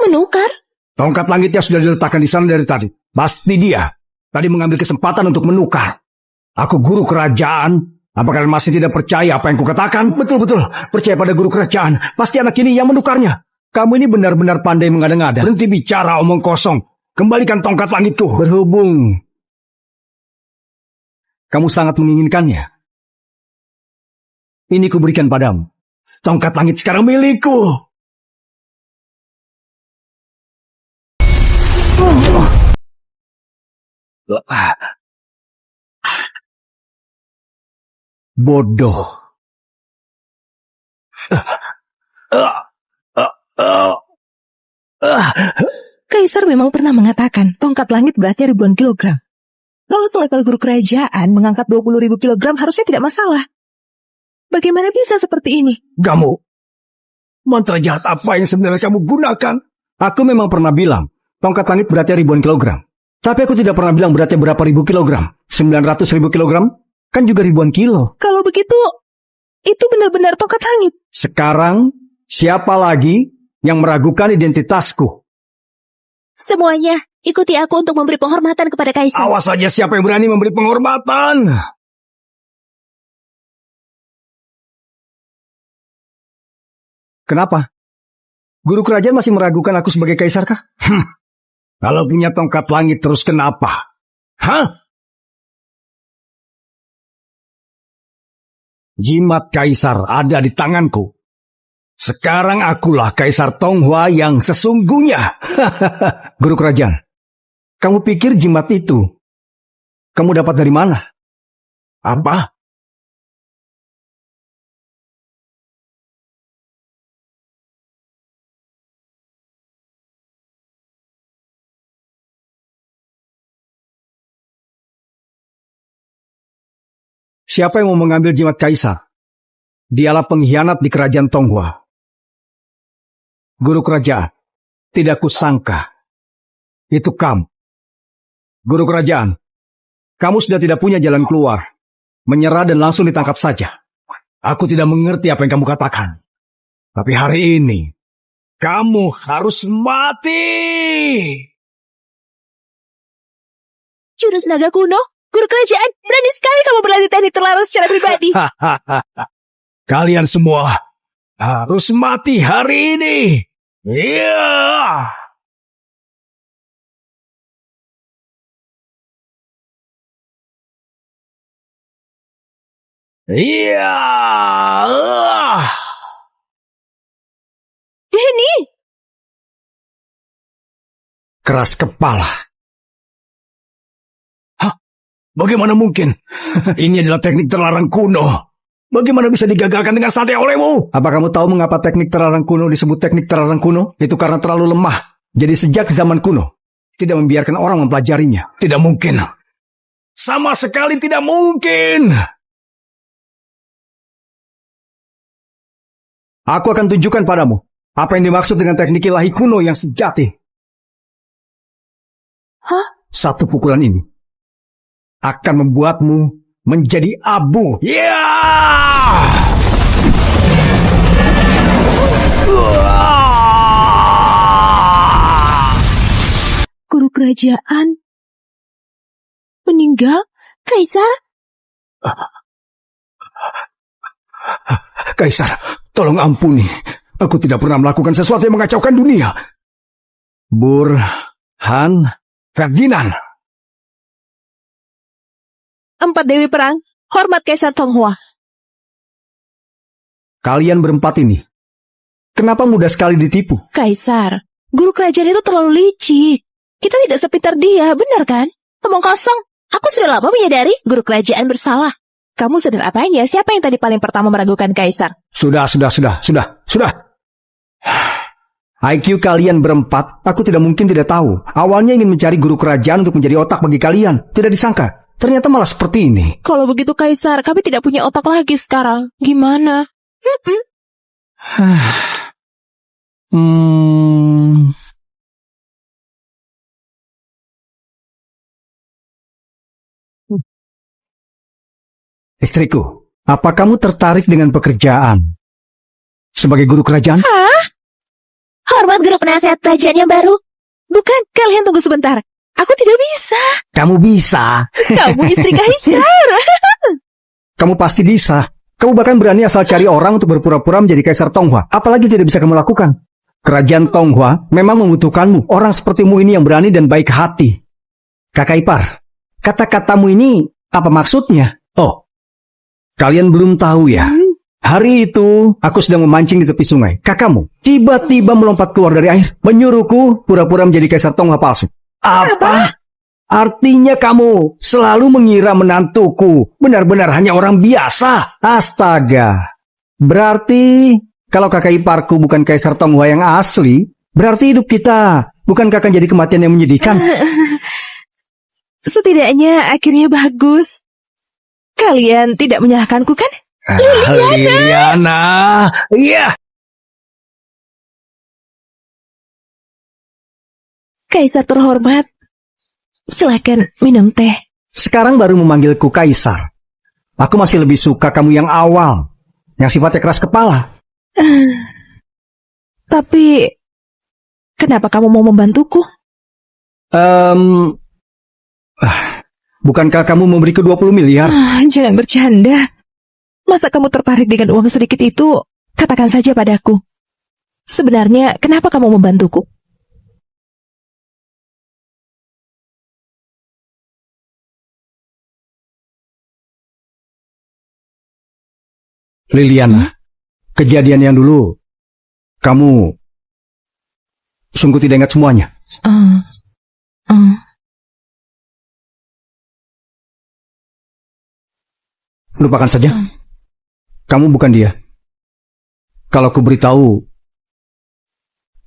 Menukar? Tongkat langitnya sudah diletakkan di sana dari tadi. Pasti dia. Tadi mengambil kesempatan untuk menukar. Aku guru kerajaan. Apa kalian masih tidak percaya apa yang kukatakan? Betul-betul. Percaya pada guru kerajaan. Pasti anak ini yang menukarnya. Kamu ini benar-benar pandai mengada-ngada. Berhenti bicara omong kosong. Kembalikan tongkat langitku. Berhubung kamu sangat menginginkannya, ini kuberikan padamu. Tongkat langit sekarang milikku. Bodoh. Kaisar memang pernah mengatakan tongkat langit beratnya ribuan kilogram. Kalau selevel guru kerajaan mengangkat 20.000 kilogram harusnya tidak masalah. Bagaimana bisa seperti ini? Kamu, mantra jahat apa yang sebenarnya kamu gunakan? Aku memang pernah bilang, tongkat langit beratnya ribuan kilogram. Tapi aku tidak pernah bilang beratnya berapa ribu kilogram. 900.000 kilogram? Kan juga ribuan kilo. Kalau begitu, itu benar-benar tongkat langit. Sekarang, siapa lagi yang meragukan identitasku? Semuanya, ikuti aku untuk memberi penghormatan kepada Kaisar. Awas saja siapa yang berani memberi penghormatan. Kenapa? Guru kerajaan masih meragukan aku sebagai kaisar kah? Kalau punya tongkat langit terus kenapa? Hah? Jimat kaisar ada di tanganku. Sekarang akulah Kaisar Tonghua yang sesungguhnya. Guru kerajaan, kamu pikir jimat itu kamu dapat dari mana? Apa? Siapa yang mau mengambil jimat kaisar? Dialah pengkhianat di kerajaan Tonghua. Guru kerajaan, tidak kusangka. Itu kamu. Guru kerajaan, kamu sudah tidak punya jalan keluar. Menyerah dan langsung ditangkap saja. Aku tidak mengerti apa yang kamu katakan. Tapi hari ini, kamu harus mati. Jurus naga kuno? Guru kerajaan, berani sekali kamu berlatih teknik terlarang secara pribadi. Kalian semua harus mati hari ini. Iya. Iya. Denny! Keras kepala. Hah? Bagaimana mungkin? Ini adalah teknik terlarang kuno. Bagaimana bisa digagalkan dengan santai olehmu? Apa kamu tahu mengapa teknik terlarang kuno disebut teknik terlarang kuno? Itu karena terlalu lemah. Jadi sejak zaman kuno, tidak membiarkan orang mempelajarinya. Tidak mungkin. Sama sekali tidak mungkin. Aku akan tunjukkan padamu apa yang dimaksud dengan teknik ilahi kuno yang sejati. Hah? Satu pukulan ini akan membuatmu menjadi abu. Ya! Guru kerajaan meninggal? Kaisar? Kaisar, tolong ampuni. Aku tidak pernah melakukan sesuatu yang mengacaukan dunia. Burhan Ferdinand. 4 Dewi Perang, hormat Kaisar Tonghua. Kalian berempat ini, kenapa mudah sekali ditipu? Kaisar, guru kerajaan itu terlalu licik. Kita tidak sepintar dia, benar kan? Omong kosong. Aku sudah lama menyadari guru kerajaan bersalah. Kamu sadar apanya? Siapa yang tadi paling pertama meragukan Kaisar? Sudah. IQ kalian berempat, aku tidak mungkin tidak tahu. Awalnya ingin mencari guru kerajaan untuk menjadi otak bagi kalian. Tidak disangka, ternyata malah seperti ini. Kalau begitu Kaisar, kami tidak punya otak lagi sekarang. Gimana? Istriku, apa kamu tertarik dengan pekerjaan sebagai guru kerajaan? Hah? Hormat guru penasehat kerajaan yang baru. Bukan, kalian tunggu sebentar. Aku tidak bisa. Kamu bisa. Kamu istri Kaisar. Kamu pasti bisa. Kamu bahkan berani asal cari orang untuk berpura-pura menjadi Kaisar Tonghua. Apalagi tidak bisa kamu lakukan. Kerajaan Tonghua memang membutuhkanmu. Orang sepertimu ini yang berani dan baik hati. Kakak ipar, kata-katamu ini apa maksudnya? Oh, kalian belum tahu ya. Hari itu, aku sedang memancing di tepi sungai. Kakakmu tiba-tiba melompat keluar dari air, menyuruhku pura-pura menjadi Kaisar Tonghua palsu. Apa? Artinya kamu selalu mengira menantuku benar-benar hanya orang biasa. Astaga. Berarti, kalau kakak iparku bukan Kaisar Tonghua yang asli, berarti hidup kita bukankah akan jadi kematian yang menyedihkan? Setidaknya akhirnya bagus. Kalian tidak menyalahkanku kan? Liliana. Iya. Kaisar terhormat, silakan minum teh. Sekarang baru memanggilku Kaisar. Aku masih lebih suka kamu yang awal, yang sifatnya keras kepala. Tapi, kenapa kamu mau membantuku? Bukankah kamu memberiku 20 miliar? Jangan bercanda. Masa kamu tertarik dengan uang sedikit itu? Katakan saja padaku. Sebenarnya, kenapa kamu membantuku? Liliana, kejadian yang dulu, kamu sungguh tidak ingat semuanya. Lupakan saja. Kamu bukan dia. Kalau aku beritahu,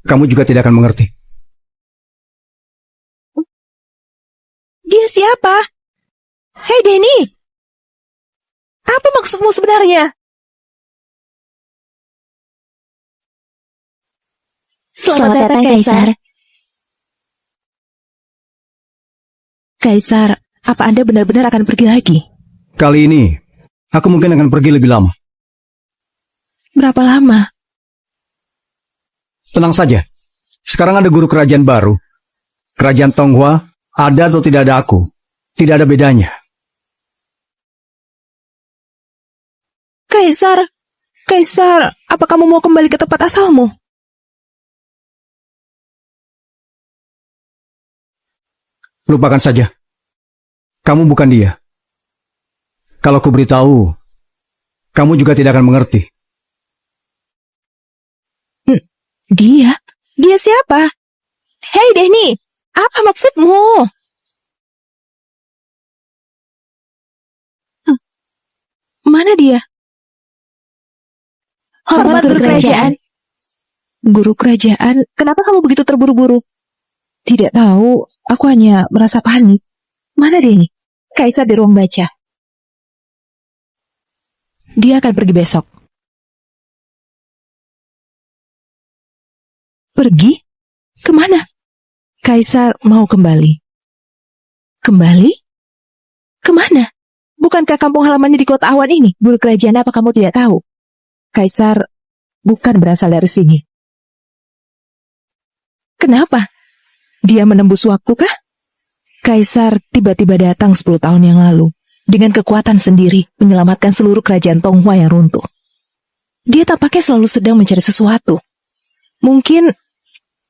kamu juga tidak akan mengerti. Dia siapa? Hei Denny, apa maksudmu sebenarnya? Selamat datang, Kaisar. Kaisar, apa Anda benar-benar akan pergi lagi? Kali ini, aku mungkin akan pergi lebih lama. Berapa lama? Tenang saja. Sekarang ada guru kerajaan baru. Kerajaan Tonghua, ada atau tidak ada aku. Tidak ada bedanya. Kaisar, apa kamu mau kembali ke tempat asalmu? Lupakan saja. Kamu bukan dia. Kalau ku beritahu, Kamu juga tidak akan mengerti. Dia? Dia siapa? Hei Denny, apa maksudmu? Mana dia? Hormat guru kerajaan. Guru kerajaan, kenapa kamu begitu terburu-buru? Tidak tahu, aku hanya merasa panik. Mana dia ini? Kaisar di ruang baca. Dia akan pergi besok. Pergi? Kemana? Kaisar mau kembali. Kembali? Kemana? Bukankah kampung halamannya di kota awan ini? Guru kerajaan, apa kamu tidak tahu? Kaisar bukan berasal dari sini. Kenapa? Dia menembus waktu kah? Kaisar tiba-tiba datang 10 tahun yang lalu. Dengan kekuatan sendiri, menyelamatkan seluruh kerajaan Tonghua yang runtuh. Dia tampaknya selalu sedang mencari sesuatu. Mungkin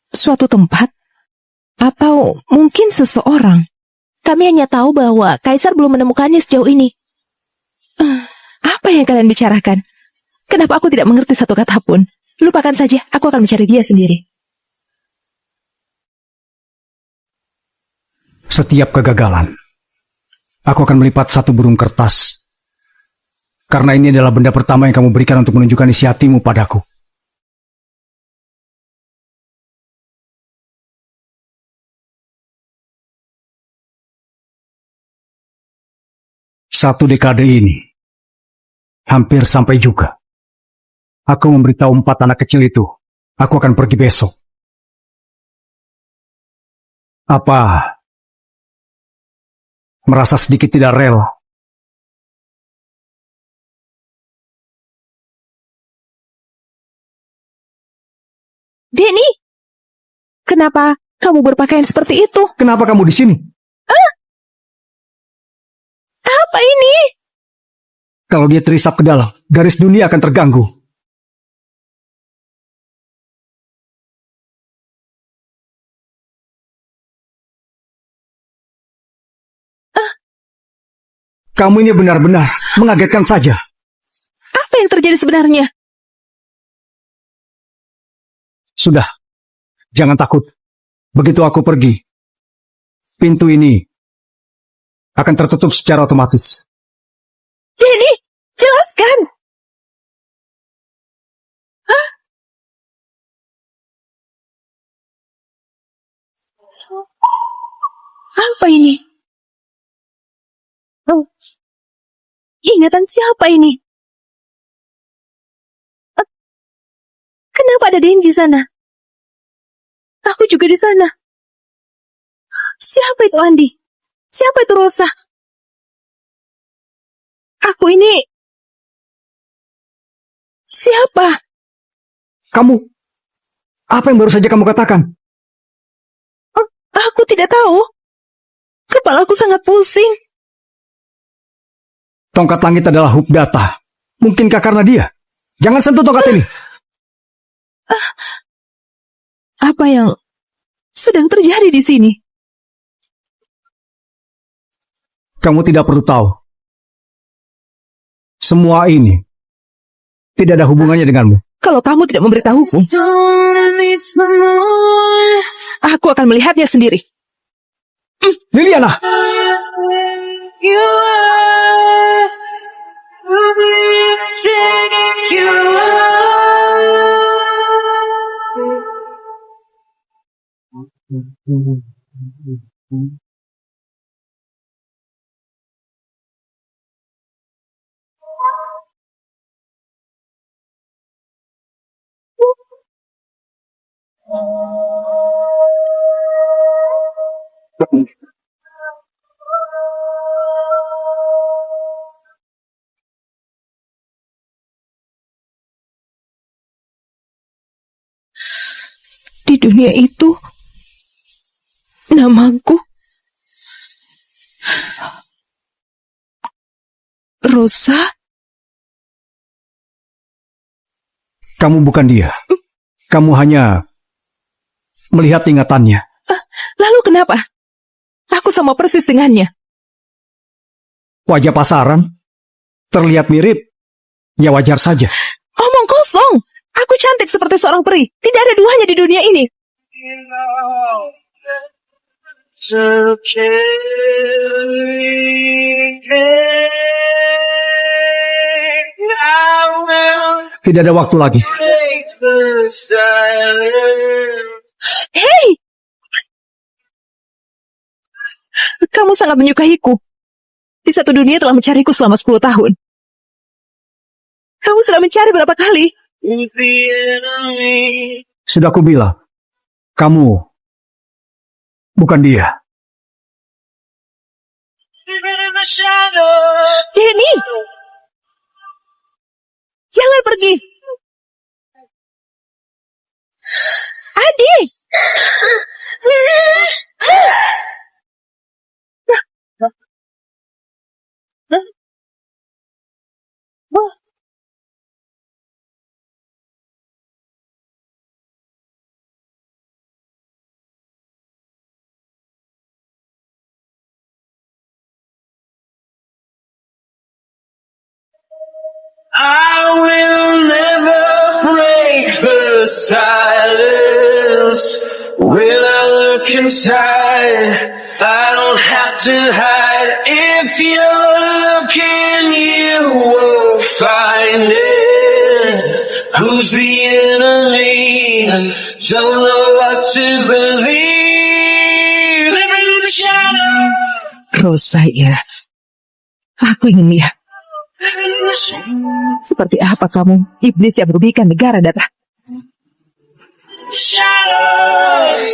suatu tempat, atau mungkin seseorang. Kami hanya tahu bahwa Kaisar belum menemukannya sejauh ini. Apa yang kalian bicarakan? Kenapa aku tidak mengerti satu kata pun? Lupakan saja, aku akan mencari dia sendiri. Setiap kegagalan, aku akan melipat satu burung kertas. Karena ini adalah benda pertama yang kamu berikan untuk menunjukkan isi hatimu padaku. Satu dekade ini, hampir sampai juga. Aku memberitahu 4 anak kecil itu, aku akan pergi besok. Apa merasa sedikit tidak rela? Denny, kenapa kamu berpakaian seperti itu? Kenapa kamu di sini? Apa ini? Kalau dia terisap ke dalam, garis dunia akan terganggu. Kamu ini benar-benar mengagetkan saja. Apa yang terjadi sebenarnya? Sudah, jangan takut. Begitu aku pergi, pintu ini akan tertutup secara otomatis. Denny, jelaskan. Hah? Apa ini? Oh, ingatan siapa ini? Kenapa ada Denny di sana? Aku juga di sana. Siapa itu Andi? Siapa itu Rosa? Aku ini... Siapa? Kamu, apa yang baru saja kamu katakan? Aku tidak tahu. Kepalaku sangat pusing. Tongkat langit adalah Hubdata. Mungkinkah karena dia? Jangan sentuh tongkat ini. Apa yang sedang terjadi di sini? Kamu tidak perlu tahu. Semua ini tidak ada hubungannya denganmu. Kalau kamu tidak memberitahuku, aku akan melihatnya sendiri. Liliana! Di dunia itu, namaku Rosa. Kamu bukan dia. Kamu hanya melihat ingatannya. Lalu kenapa? Aku sama persis dengannya. Wajah pasaran terlihat mirip, Ya wajar saja. Omong kosong. Aku cantik seperti seorang peri. Tidak ada duanya di dunia ini. Tidak ada waktu lagi. Hei! Kamu sangat menyukaiku. Di satu dunia telah mencariku selama 10 tahun. Kamu sudah mencari berapa kali? Sudah aku bilang, kamu bukan dia. Denny! Jangan pergi! Adik! I will never break the silence. When I look inside, I don't have to hide. If you're looking, you will find it. Who's the enemy? Don't know what to believe. Living in the shadow. Rosa, ya. Aku ingin lihat. Seperti apa kamu, iblis yang merugikan negara darah? Shadows.